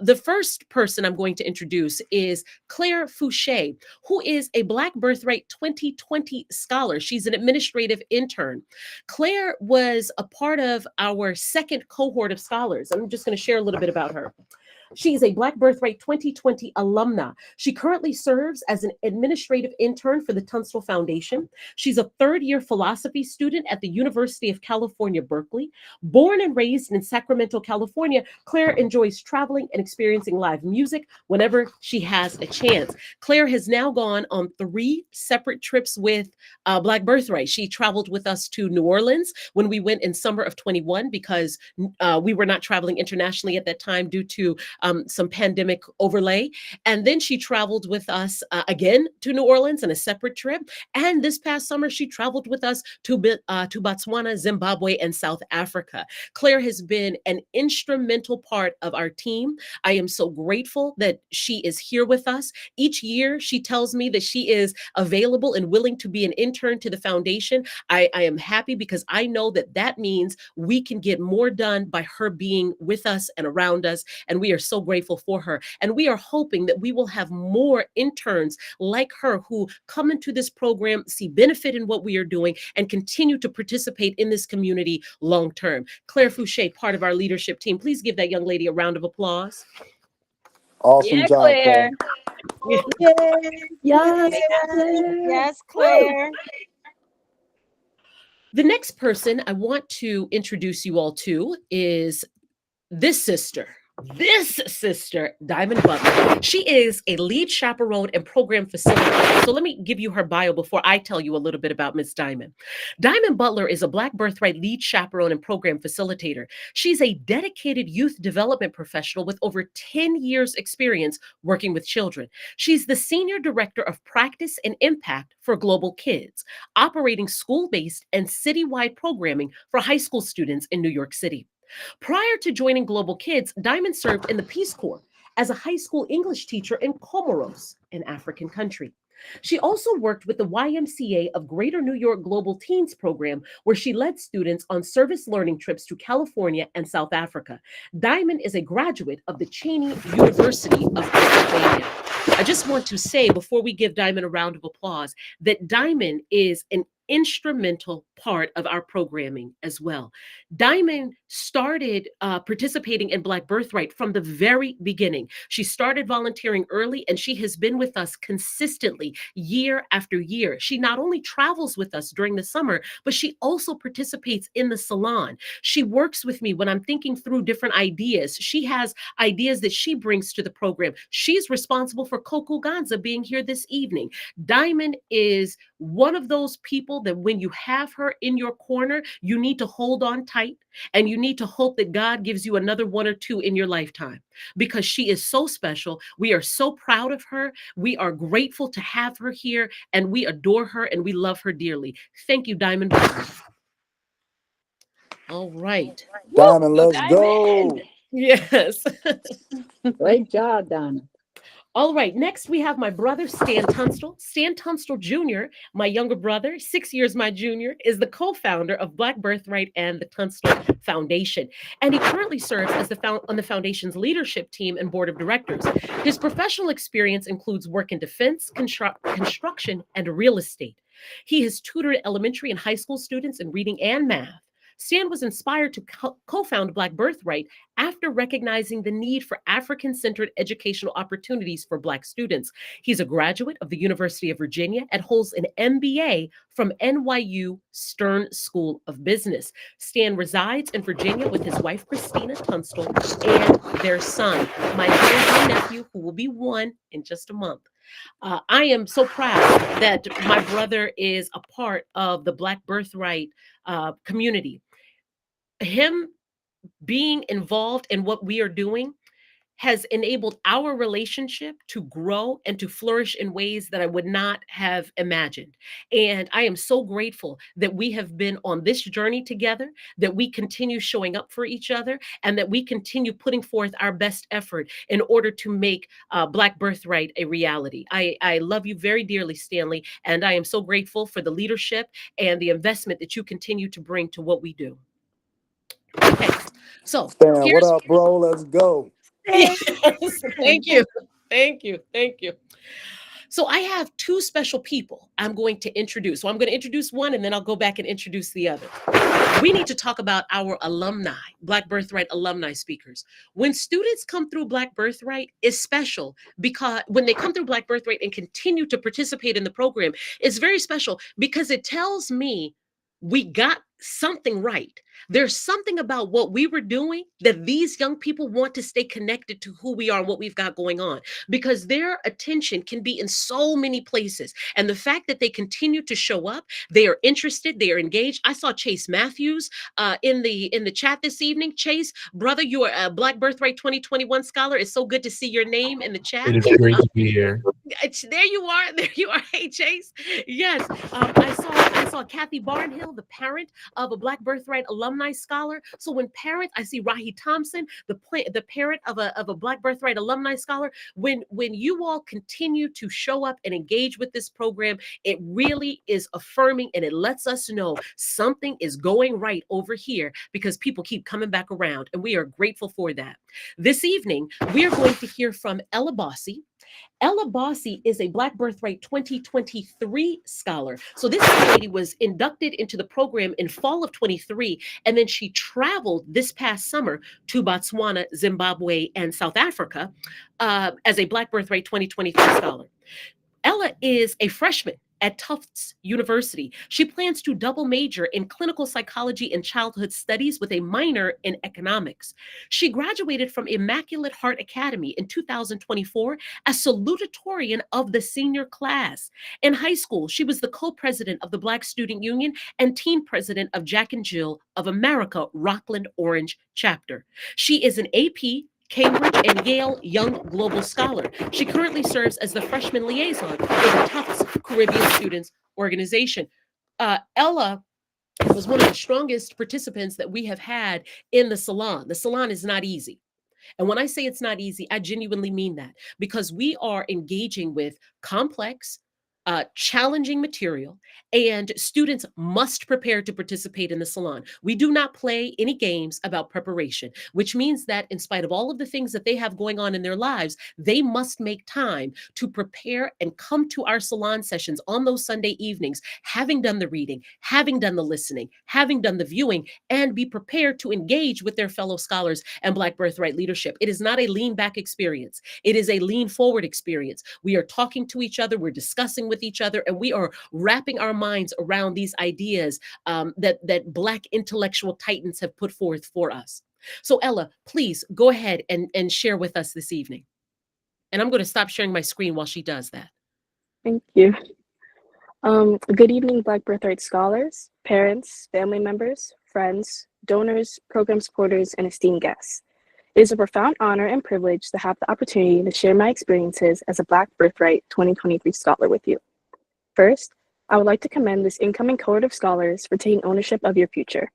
The first person I'm going to introduce is Claire Fouché, who is a Black Birthright 2020 scholar. She's an administrative intern. Claire was a part of our second cohort of scholars. I'm just going to share a little bit about her. She is a Black Birthright 2020 alumna. She currently serves as an administrative intern for the Tunstall Foundation. She's a third-year philosophy student at the University of California, Berkeley. Born and raised in Sacramento, California, Claire enjoys traveling and experiencing live music whenever she has a chance. Claire has now gone on 3 separate trips with Black Birthright. She traveled with us to New Orleans when we went in summer of 21 because we were not traveling internationally at that time due to some pandemic overlay. And then she traveled with us again to New Orleans in a separate trip. And this past summer, she traveled with us to Botswana, Zimbabwe, and South Africa. Claire has been an instrumental part of our team. I am so grateful that she is here with us. Each year, she tells me that she is available and willing to be an intern to the foundation. I am happy because I know that that means we can get more done by her being with us and around us. And we are so grateful for her. And we are hoping that we will have more interns like her who come into this program, see benefit in what we are doing, and continue to participate in this community long term. Claire Fouché, part of our leadership team. Please give that young lady a round of applause. Awesome job, Claire. Yes, Claire. The next person I want to introduce you all to is this sister, Diamond Butler. She is a lead chaperone and program facilitator. So let me give you her bio before I tell you a little bit about Miss Diamond. Diamond Butler is a Black Birthright lead chaperone and program facilitator. She's a dedicated youth development professional with over 10 years experience working with children. She's the senior director of practice and impact for Global Kids, operating school-based and citywide programming for high school students in New York City. Prior to joining Global Kids, Diamond served in the Peace Corps as a high school English teacher in Comoros, an African country. She also worked with the YMCA of Greater New York Global Teens program, where she led students on service learning trips to California and South Africa. Diamond is a graduate of the Cheney University of Pennsylvania. I just want to say, before we give Diamond a round of applause, that Diamond is an instrumental part of our programming as well. Diamond started participating in Black Birthright from the very beginning. She started volunteering early, and she has been with us consistently year after year. She not only travels with us during the summer, but she also participates in the salon. She works with me when I'm thinking through different ideas. She has ideas that she brings to the program. She's responsible for Coco Ganza being here this evening. Diamond is one of those people that when you have her in your corner, you need to hold on tight, and you need to hope that God gives you another 1 or 2 in your lifetime, because she is so special. We are so proud of her. We are grateful to have her here, and we adore her, and we love her dearly. Thank you, Diamond Butler. All right. Diamond, let's go. Yes. Great job, Donna. All right, next we have my brother, Stan Tunstall. Stan Tunstall Jr., my younger brother, 6 years my junior, is the co-founder of Black Birthright and the Tunstall Foundation. And he currently serves as on the foundation's leadership team and board of directors. His professional experience includes work in defense, construction, and real estate. He has tutored elementary and high school students in reading and math. Stan was inspired to co-found Black Birthright after recognizing the need for African-centered educational opportunities for Black students. He's a graduate of the University of Virginia and holds an MBA from NYU Stern School of Business. Stan resides in Virginia with his wife, Christina Tunstall, and their son, my dear nephew, who will be 1 in just a month. I am so proud that my brother is a part of the Black Birthright community. Him being involved in what we are doing has enabled our relationship to grow and to flourish in ways that I would not have imagined. And I am so grateful that we have been on this journey together, that we continue showing up for each other, and that we continue putting forth our best effort in order to make Black Birthright a reality. I love you very dearly, Stanley, and I am so grateful for the leadership and the investment that you continue to bring to what we do. Okay, so Stan, what up, bro? Let's go. Yes, thank you. Thank you. Thank you. So I have two special people I'm going to introduce. So I'm going to introduce one and then I'll go back and introduce the other. We need to talk about our alumni, Black Birthright alumni speakers. When students come through Black Birthright, it's special because when they come through Black Birthright and continue to participate in the program, it's very special because it tells me we got something right. There's something about what we were doing that these young people want to stay connected to who we are and what we've got going on, because their attention can be in so many places. And the fact that they continue to show up, they are interested, they are engaged. I saw Chase Matthews in the chat this evening. Chase, brother, you are a Black Birthright 2021 scholar. It's so good to see your name in the chat. It is great to be here. There you are. There you are. Hey, Chase. Yes, I saw Kathy Barnhill, the parent of a Black Birthright alumni scholar. So when parents, I see Rahi Thompson, the parent of a Black Birthright alumni scholar. When you all continue to show up and engage with this program, it really is affirming and it lets us know something is going right over here because people keep coming back around, and we are grateful for that. This evening, we are going to hear from Ella Bossy. Ella Bossy is a Black Birthright 2023 scholar. So this lady was inducted into the program in fall of 23, and then she traveled this past summer to Botswana, Zimbabwe, and South Africa as a Black Birthright 2023 scholar. Ella is a freshman at Tufts University. She plans to double major in clinical psychology and childhood studies with a minor in economics. She graduated from Immaculate Heart Academy in 2024 as salutatorian of the senior class. In high school, she was the co-president of the Black Student Union and team president of Jack and Jill of America Rockland Orange chapter. She is an AP, Cambridge, and Yale Young Global Scholar. She currently serves as the freshman liaison for the Tufts Caribbean Students Organization. Ella was one of the strongest participants that we have had in the salon. The salon is not easy. And when I say it's not easy, I genuinely mean that, because we are engaging with complex, challenging material, and students must prepare to participate in the salon. We do not play any games about preparation, which means that in spite of all of the things that they have going on in their lives, they must make time to prepare and come to our salon sessions on those Sunday evenings, having done the reading, having done the listening, having done the viewing, and be prepared to engage with their fellow scholars and Black Birthright leadership. It is not a lean back experience. It is a lean forward experience. We are talking to each other, we're discussing with each other, and we are wrapping our minds around these ideas that Black intellectual titans have put forth for us. So Ella, please go ahead and share with us this evening. And I'm going to stop sharing my screen while she does that. Thank you. Good evening, Black Birthright scholars, parents, family members, friends, donors, program supporters, and esteemed guests. It is a profound honor and privilege to have the opportunity to share my experiences as a Black Birthright 2023 scholar with you. First, I would like to commend this incoming cohort of scholars for taking ownership of your future.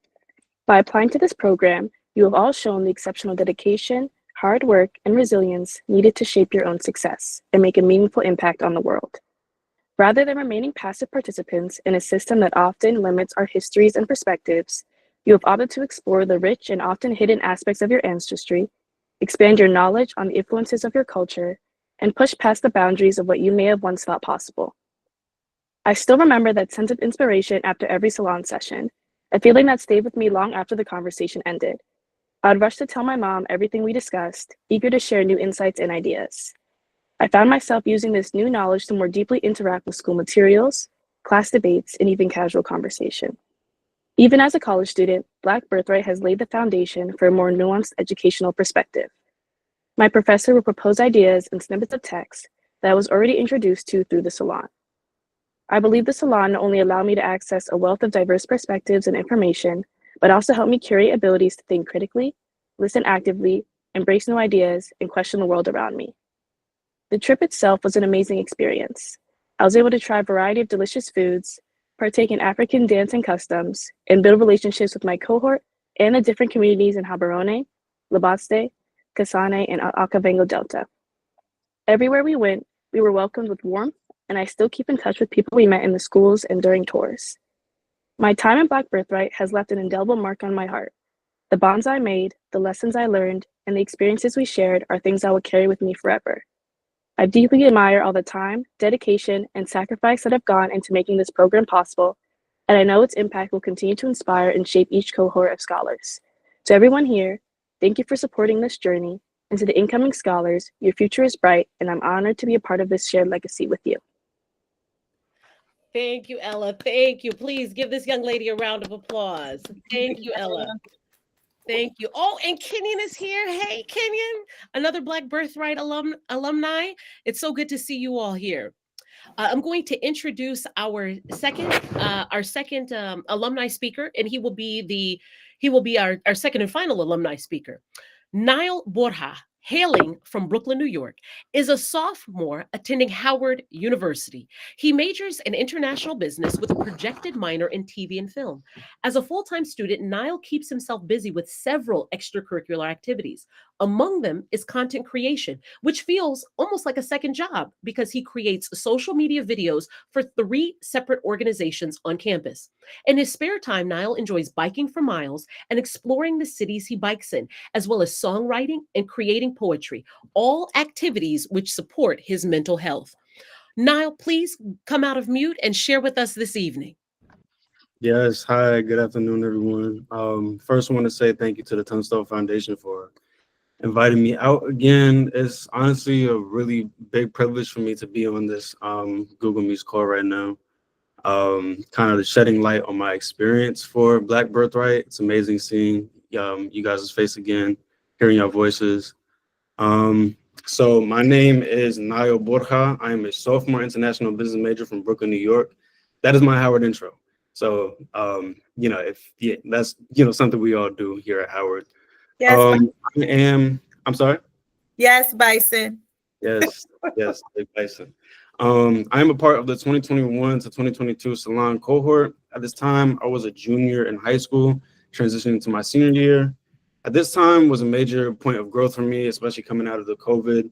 By applying to this program, you have all shown the exceptional dedication, hard work, and resilience needed to shape your own success and make a meaningful impact on the world. Rather than remaining passive participants in a system that often limits our histories and perspectives, you have opted to explore the rich and often hidden aspects of your ancestry, expand your knowledge on the influences of your culture, and push past the boundaries of what you may have once thought possible. I still remember that sense of inspiration after every salon session, a feeling that stayed with me long after the conversation ended. I would rush to tell my mom everything we discussed, eager to share new insights and ideas. I found myself using this new knowledge to more deeply interact with school materials, class debates, and even casual conversation. Even as a college student, Black Birthright has laid the foundation for a more nuanced educational perspective. My professor would propose ideas and snippets of text that I was already introduced to through the salon. I believe the salon not only allowed me to access a wealth of diverse perspectives and information, but also helped me curate abilities to think critically, listen actively, embrace new ideas, and question the world around me. The trip itself was an amazing experience. I was able to try a variety of delicious foods, partake in African dance and customs, and build relationships with my cohort and the different communities in Habarone, Labaste, Kasane, and Akavango Delta. Everywhere we went, we were welcomed with warmth, and I still keep in touch with people we met in the schools and during tours. My time in Black Birthright has left an indelible mark on my heart. The bonds I made, the lessons I learned, and the experiences we shared are things I will carry with me forever. I deeply admire all the time, dedication, and sacrifice that have gone into making this program possible, and I know its impact will continue to inspire and shape each cohort of scholars. To everyone here, thank you for supporting this journey, and to the incoming scholars, your future is bright, and I'm honored to be a part of this shared legacy with you. Thank you, Ella. Thank you. Please give this young lady a round of applause. Thank you, Ella. Thank you. Oh, and Kenyon is here. Hey, Kenyon, another Black Birthright alumni. It's so good to see you all here. I'm going to introduce our second alumni speaker, and he will be our second and final alumni speaker. Niall Borja, hailing from Brooklyn, New York, is a sophomore attending Howard University. He majors in international business with a projected minor in TV and film. As a full-time student, Niall keeps himself busy with several extracurricular activities. Among them is content creation, which feels almost like a second job because he creates social media videos for 3 separate organizations on campus. In his spare time, Niall enjoys biking for miles and exploring the cities he bikes in, as well as songwriting and creating poetry, all activities which support his mental health. Niall, please come out of mute and share with us this evening. Yes, hi, good afternoon, everyone. First, I want to say thank you to the Tunstall Foundation for inviting me out again. It's honestly a really big privilege for me to be on this Google Meets call right now. Kind of shedding light on my experience for Black Birthright. It's amazing seeing you guys' face again, hearing your voices. So my name is Niall Borja. I am a sophomore international business major from Brooklyn, New York. That is my Howard intro. So, that's, something we all do here at Howard. Yes. I'm sorry? Yes, Bison. Yes, Big Bison. I am a part of the 2021 to 2022 Salon cohort. At this time, I was a junior in high school, transitioning to my senior year. At this time was a major point of growth for me, especially coming out of the COVID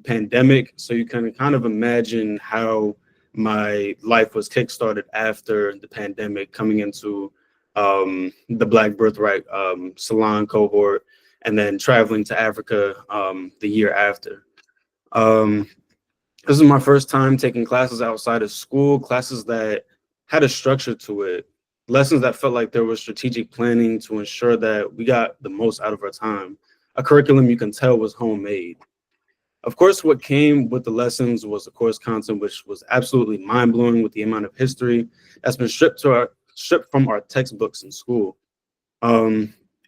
pandemic. So you can kind of imagine how my life was kickstarted after the pandemic, coming into the Black Birthright Salon cohort, and then traveling to Africa the year after. This is my first time taking classes outside of school, classes that had a structure to it, lessons that felt like there was strategic planning to ensure that we got the most out of our time. A curriculum you can tell was homemade. Of course, what came with the lessons was the course content, which was absolutely mind-blowing with the amount of history that's been stripped from our textbooks in school.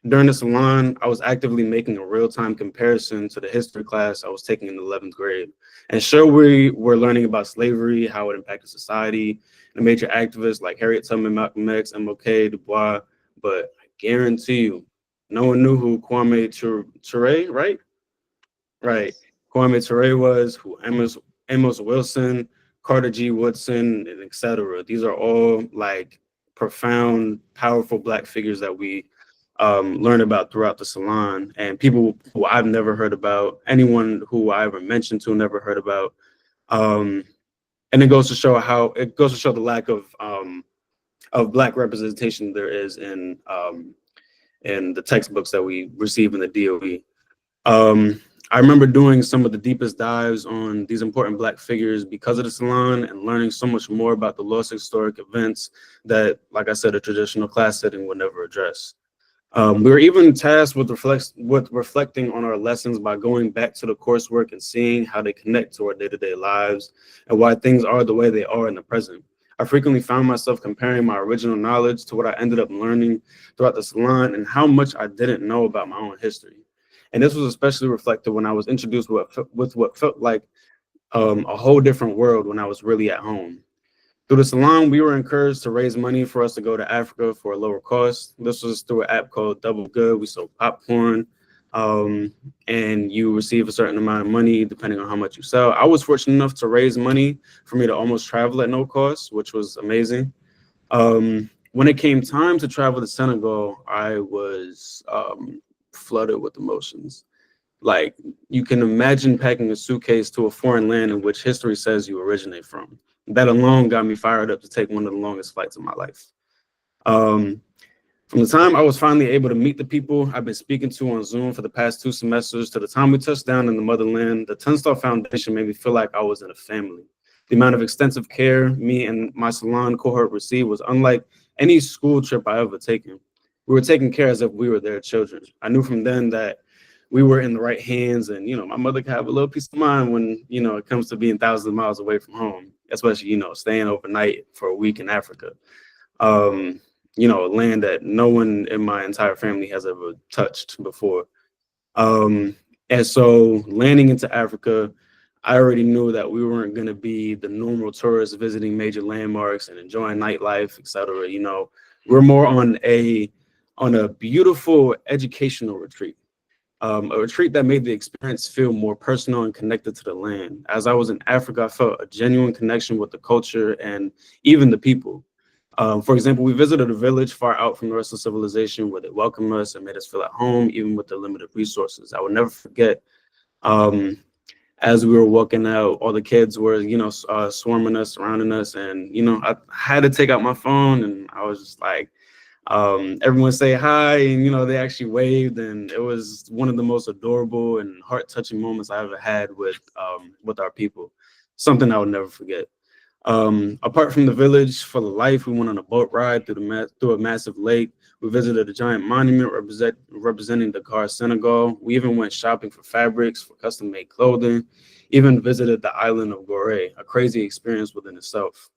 During the salon, I was actively making a real-time comparison to the history class I was taking in the 11th grade. And sure, we were learning about slavery, how it impacted society, and major activists like Harriet Tubman, Malcolm X, MLK, Du Bois, but I guarantee you, no one knew who Kwame Ture, right? Right. Kwame Ture was, who Amos Wilson, Carter G. Woodson, and etc. These are all like profound, powerful Black figures that we learn about throughout the salon, and people who I've never heard about, anyone who I ever mentioned to never heard about. And it goes to show the lack of Black representation there is in the textbooks that we receive in the DOE. I remember doing some of the deepest dives on these important Black figures because of the salon, and learning so much more about the lost historic events that, like I said, a traditional class setting would never address. We were even tasked with reflecting on our lessons by going back to the coursework and seeing how they connect to our day-to-day lives and why things are the way they are in the present. I frequently found myself comparing my original knowledge to what I ended up learning throughout the salon and how much I didn't know about my own history. And this was especially reflected when I was introduced with what felt like a whole different world when I was really at home. Through the salon, we were encouraged to raise money for us to go to Africa for a lower cost. This was through an app called Double Good. We sold popcorn, and you receive a certain amount of money depending on how much you sell. I was fortunate enough to raise money for me to almost travel at no cost, which was amazing. When it came time to travel to Senegal, I was flooded with emotions. Like, you can imagine packing a suitcase to a foreign land in which history says you originate from. That alone got me fired up to take one of the longest flights of my life. From the time I was finally able to meet the people I've been speaking to on Zoom for the past 2 semesters to the time we touched down in the motherland, the Tunstall Foundation made me feel like I was in a family. The amount of extensive care me and my salon cohort received was unlike any school trip I ever taken. We were taken care as if we were their children. I knew from then that we were in the right hands, and my mother could have a little peace of mind when it comes to being thousands of miles away from home, especially staying overnight for a week in Africa. A land that no one in my entire family has ever touched before. And so landing into Africa, I already knew that we weren't going to be the normal tourists visiting major landmarks and enjoying nightlife, etc. We're more on a beautiful educational retreat. A retreat that made the experience feel more personal and connected to the land. As I was in Africa, I felt a genuine connection with the culture and even the people. For example, we visited a village far out from the rest of civilization where they welcomed us and made us feel at home, even with the limited resources. I will never forget, as we were walking out, all the kids were, swarming us, surrounding us. And, I had to take out my phone, and I was just like, everyone say hi, and, they actually waved. And it was one of the most adorable and heart-touching moments I ever had with our people. Something I would never forget. Apart from the village, for the life, we went on a boat ride through a massive lake. We visited a giant monument representing Dakar, Senegal. We even went shopping for fabrics, for custom-made clothing, even visited the island of Gore, a crazy experience within itself.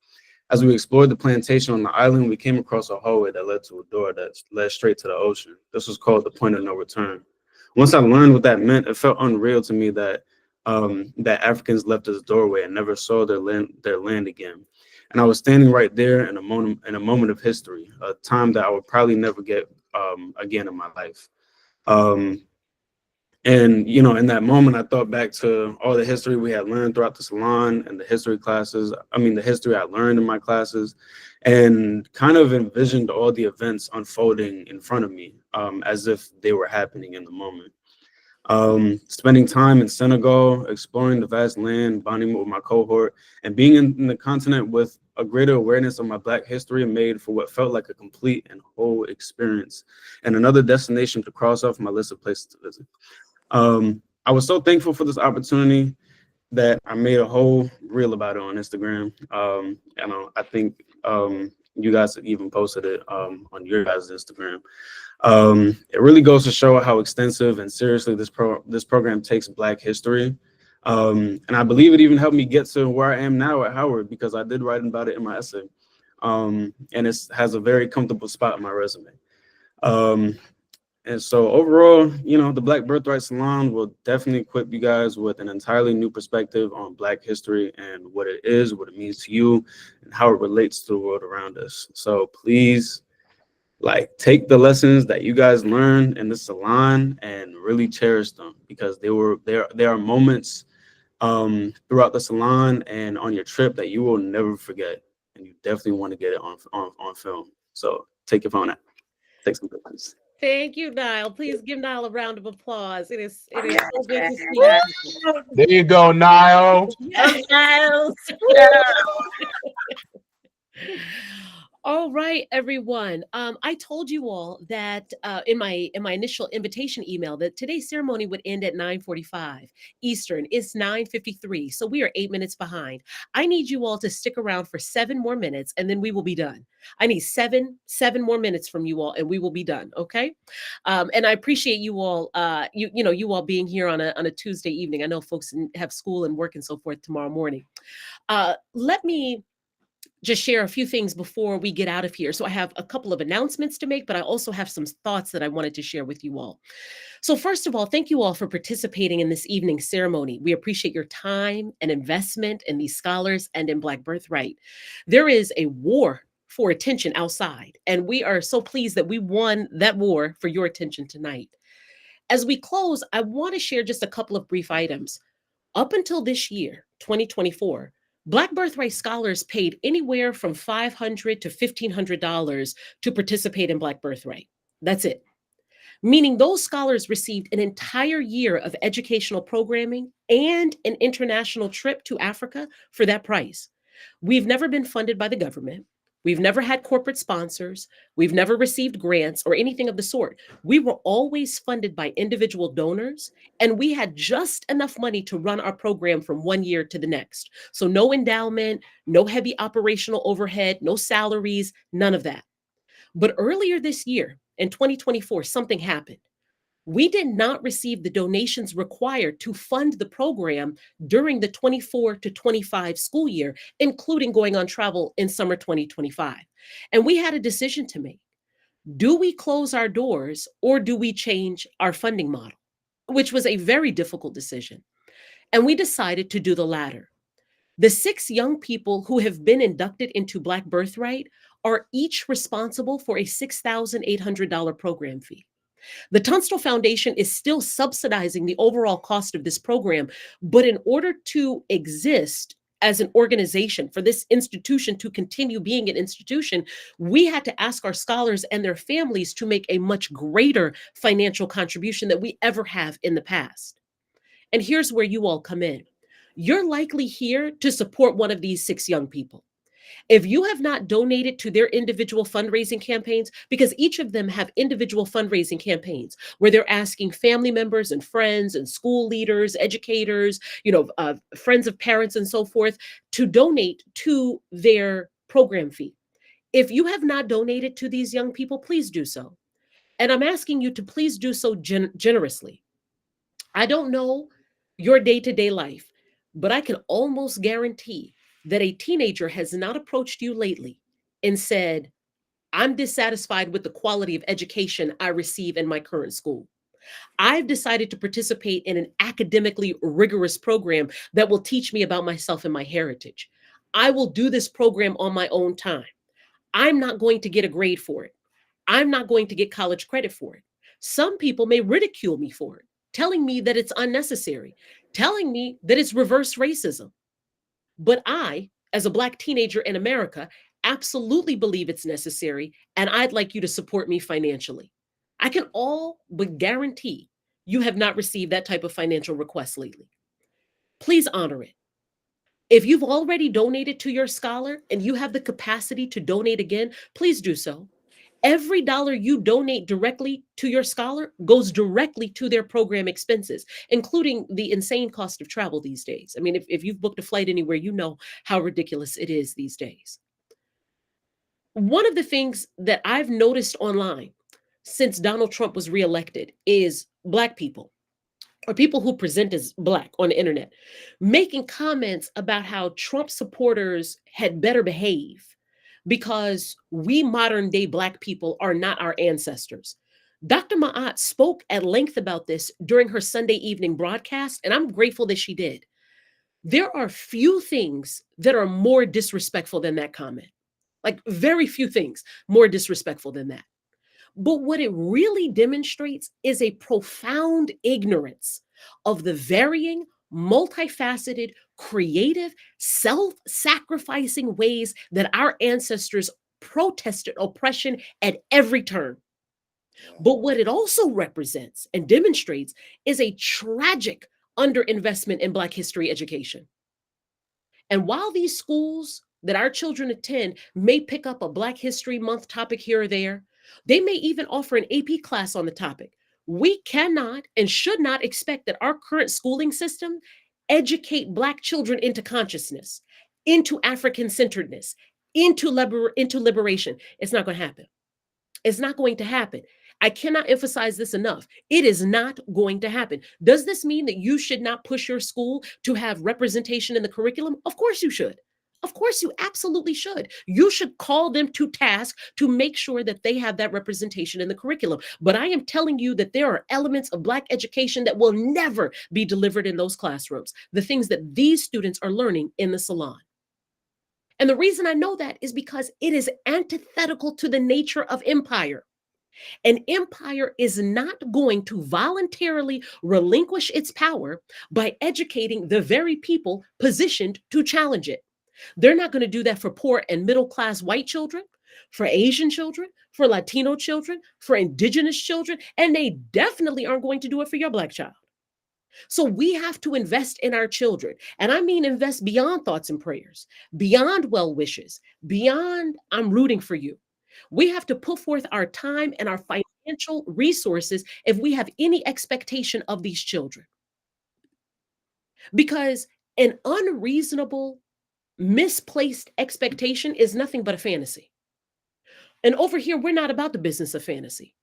As we explored the plantation on the island, we came across a hallway that led to a door that led straight to the ocean. This was called the point of no return. Once I learned what that meant, it felt unreal to me that Africans left this doorway and never saw their land again. And I was standing right there in a moment of history, a time that I would probably never get again in my life. And in that moment, I thought back to all the history we had learned throughout the salon and the history classes. The history I learned in my classes, and kind of envisioned all the events unfolding in front of me, as if they were happening in the moment. Spending time in Senegal, exploring the vast land, bonding with my cohort, and being in the continent with a greater awareness of my Black history made for what felt like a complete and whole experience, and another destination to cross off my list of places to visit. I was so thankful for this opportunity that I made a whole reel about it on Instagram. I think you guys even posted it on your guys' Instagram. It really goes to show how extensive and seriously this program takes Black history. And I believe it even helped me get to where I am now at Howard, because I did write about it in my essay. And it has a very comfortable spot in my resume. And so overall, the Black Birthright Salon will definitely equip you guys with an entirely new perspective on Black history and what it is, what it means to you, and how it relates to the world around us. So please, take the lessons that you guys learned in the salon and really cherish them, because there are moments throughout the salon and on your trip that you will never forget, and you definitely want to get it on film. So take your phone out, take some pictures. Thank you, Niall. Please give Niall a round of applause. It is so good to see you. There you go, Niall. Yes. All right, everyone. I told you all that in my initial invitation email that today's ceremony would end at 9:45 Eastern. It's 9:53, so we are 8 minutes behind. I need you all to stick around for 7 more minutes, and then we will be done. I need seven more minutes from you all, and we will be done. Okay. And I appreciate you all. You all being here on a Tuesday evening. I know folks have school and work and so forth tomorrow morning. Let me just share a few things before we get out of here. So I have a couple of announcements to make, but I also have some thoughts that I wanted to share with you all. So first of all, thank you all for participating in this evening's ceremony. We appreciate your time and investment in these scholars and in Black Birthright. There is a war for attention outside, and we are so pleased that we won that war for your attention tonight. As we close, I want to share just a couple of brief items. Up until this year, 2024, Black Birthright scholars paid anywhere from $500 to $1,500 to participate in Black Birthright. That's it. Meaning those scholars received an entire year of educational programming and an international trip to Africa for that price. We've never been funded by the government. We've never had corporate sponsors. We've never received grants or anything of the sort. We were always funded by individual donors, and we had just enough money to run our program from one year to the next. So no endowment, no heavy operational overhead, no salaries, none of that. But earlier this year, in 2024, something happened. We did not receive the donations required to fund the program during the 24 to 25 school year, including going on travel in summer 2025. And we had a decision to make. Do we close our doors or do we change our funding model? Which was a very difficult decision. And we decided to do the latter. The 6 young people who have been inducted into Black Birthright are each responsible for a $6,800 program fee. The Tunstall Foundation is still subsidizing the overall cost of this program, but in order to exist as an organization, for this institution to continue being an institution, we had to ask our scholars and their families to make a much greater financial contribution than we ever have in the past. And here's where you all come in. You're likely here to support one of these 6 young people. If you have not donated to their individual fundraising campaigns, because each of them have individual fundraising campaigns where they're asking family members and friends and school leaders, educators, friends of parents and so forth to donate to their program fee. If you have not donated to these young people, please do so. And I'm asking you to please do so generously. I don't know your day-to-day life, but I can almost guarantee that a teenager has not approached you lately and said, I'm dissatisfied with the quality of education I receive in my current school. I've decided to participate in an academically rigorous program that will teach me about myself and my heritage. I will do this program on my own time. I'm not going to get a grade for it. I'm not going to get college credit for it. Some people may ridicule me for it, telling me that it's unnecessary, telling me that it's reverse racism. But I, as a Black teenager in America, absolutely believe it's necessary, and I'd like you to support me financially. I can all but guarantee you have not received that type of financial request lately. Please honor it. If you've already donated to your scholar and you have the capacity to donate again, please do so. Every dollar you donate directly to your scholar goes directly to their program expenses, including the insane cost of travel these days. I mean, if you've booked a flight anywhere, you know how ridiculous it is these days. One of the things that I've noticed online since Donald Trump was reelected is Black people, or people who present as Black on the internet, making comments about how Trump supporters had better behave because we modern day Black people are not our ancestors. Dr. Ma'at spoke at length about this during her Sunday evening broadcast, and I'm grateful that she did. There are few things that are more disrespectful than that comment. Like very few things more disrespectful than that. But what it really demonstrates is a profound ignorance of the varying, multifaceted, creative, self-sacrificing ways that our ancestors protested oppression at every turn. But what it also represents and demonstrates is a tragic underinvestment in Black history education. And while these schools that our children attend may pick up a Black History Month topic here or there, they may even offer an AP class on the topic. We cannot and should not expect that our current schooling system educate Black children into consciousness, into African-centeredness, into liberation. It's not going to happen. It's not going to happen. I cannot emphasize this enough. It is not going to happen. Does this mean that you should not push your school to have representation in the curriculum? Of course you should. Of course you absolutely should. You should call them to task to make sure that they have that representation in the curriculum. But I am telling you that there are elements of Black education that will never be delivered in those classrooms. The things that these students are learning in the salon. And the reason I know that is because it is antithetical to the nature of empire. An empire is not going to voluntarily relinquish its power by educating the very people positioned to challenge it. They're not going to do that for poor and middle class white children, for Asian children, for Latino children, for indigenous children, and they definitely aren't going to do it for your Black child. So we have to invest in our children. And I mean, invest beyond thoughts and prayers, beyond well wishes, beyond I'm rooting for you. We have to put forth our time and our financial resources if we have any expectation of these children. Because an unreasonable, misplaced expectation is nothing but a fantasy. And over here, we're not about the business of fantasy.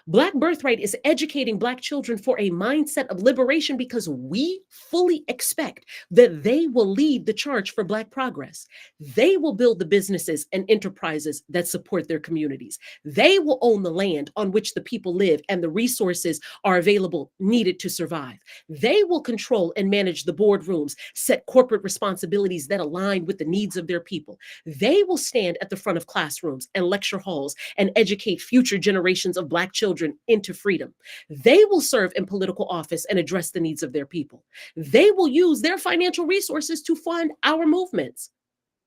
Black Birthright is educating Black children for a mindset of liberation because we fully expect that they will lead the charge for Black progress. They will build the businesses and enterprises that support their communities. They will own the land on which the people live and the resources are available needed to survive. They will control and manage the boardrooms, set corporate responsibilities that align with the needs of their people. They will stand at the front of classrooms and lecture halls and educate future generations of Black children into freedom. They will serve in political office and address the needs of their people. They will use their financial resources to fund our movements.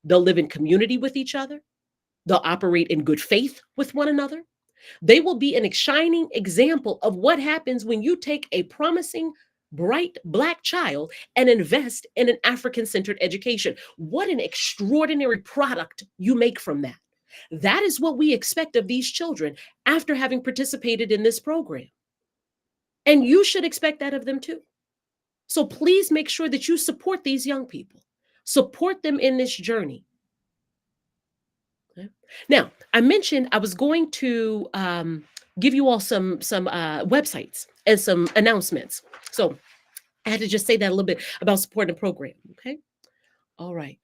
They'll live in community with each other. They'll operate in good faith with one another. They will be a shining example of what happens when you take a promising, bright Black child and invest in an African-centered education. What an extraordinary product you make from that. That is what we expect of these children after having participated in this program. And you should expect that of them too. So please make sure that you support these young people, support them in this journey. Okay. Now, I mentioned I was going to give you all some websites and some announcements. So I had to just say that a little bit about supporting the program. Okay. All right.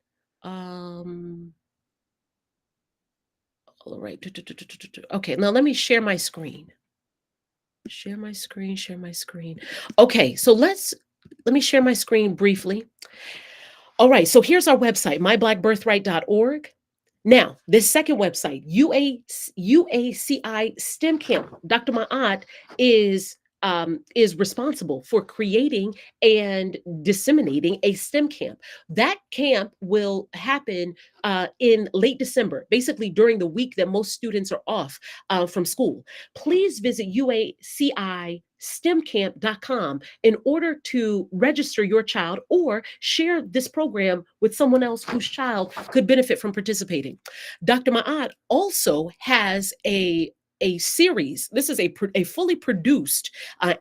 All right. Okay, now let me share my screen. Share my screen. Okay, so let me share my screen briefly. All right, so here's our website, myblackbirthright.org. Now, this second website, UACI STEM Camp. Dr. Ma'at is responsible for creating and disseminating a STEM camp. That camp will happen in late December, basically during the week that most students are off from school. Please visit UACISTEMcamp.com in order to register your child or share this program with someone else whose child could benefit from participating. Dr. Ma'at also has a series. This is a fully produced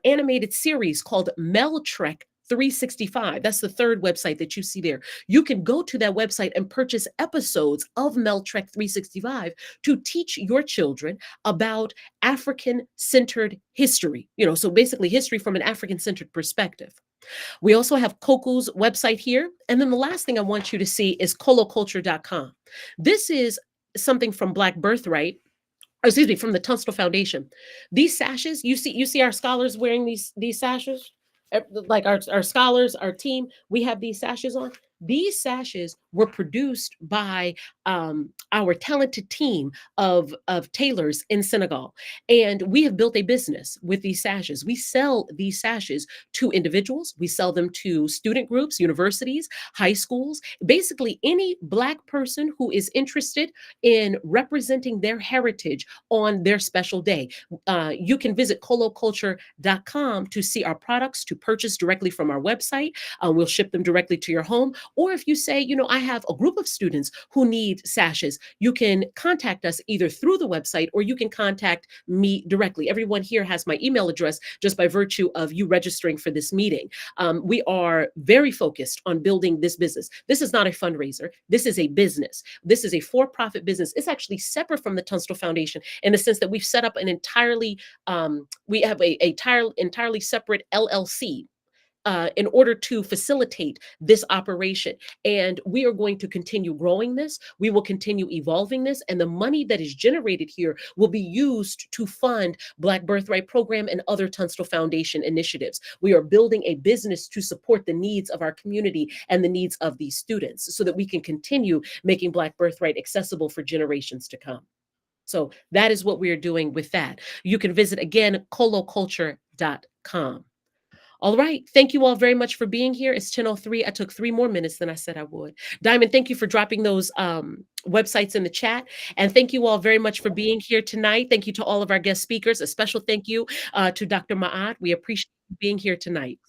animated series called Meltrek 365. That's the third website that you see there. You can go to that website and purchase episodes of Meltrek 365 to teach your children about African-centered history. So basically history from an African-centered perspective. We also have Koku's website here. And then the last thing I want you to see is coloculture.com. This is something from Black Birthright. Excuse me, from the Tunstall Foundation. These sashes, you see our scholars wearing these sashes, like our scholars, our team, we have these sashes on. These sashes were produced by our talented team of tailors in Senegal. And we have built a business with these sashes. We sell these sashes to individuals. We sell them to student groups, universities, high schools, basically any Black person who is interested in representing their heritage on their special day. You can visit coloculture.com to see our products, to purchase directly from our website. We'll ship them directly to your home. Or if you say, I have a group of students who need sashes, you can contact us either through the website or you can contact me directly. Everyone here has my email address just by virtue of you registering for this meeting. We are very focused on building this business. This is not a fundraiser. This is a business. This is a for-profit business. It's actually separate from the Tunstall Foundation in the sense that we've set up an entirely, we have a entirely separate LLC in order to facilitate this operation. And we are going to continue growing this. We will continue evolving this. And the money that is generated here will be used to fund Black Birthright Program and other Tunstall Foundation initiatives. We are building a business to support the needs of our community and the needs of these students so that we can continue making Black Birthright accessible for generations to come. So that is what we are doing with that. You can visit again, coloculture.com. All right. Thank you all very much for being here. It's 10:03. I took 3 more minutes than I said I would. Diamond, thank you for dropping those websites in the chat. And thank you all very much for being here tonight. Thank you to all of our guest speakers. A special thank you to Dr. Ma'at. We appreciate you being here tonight.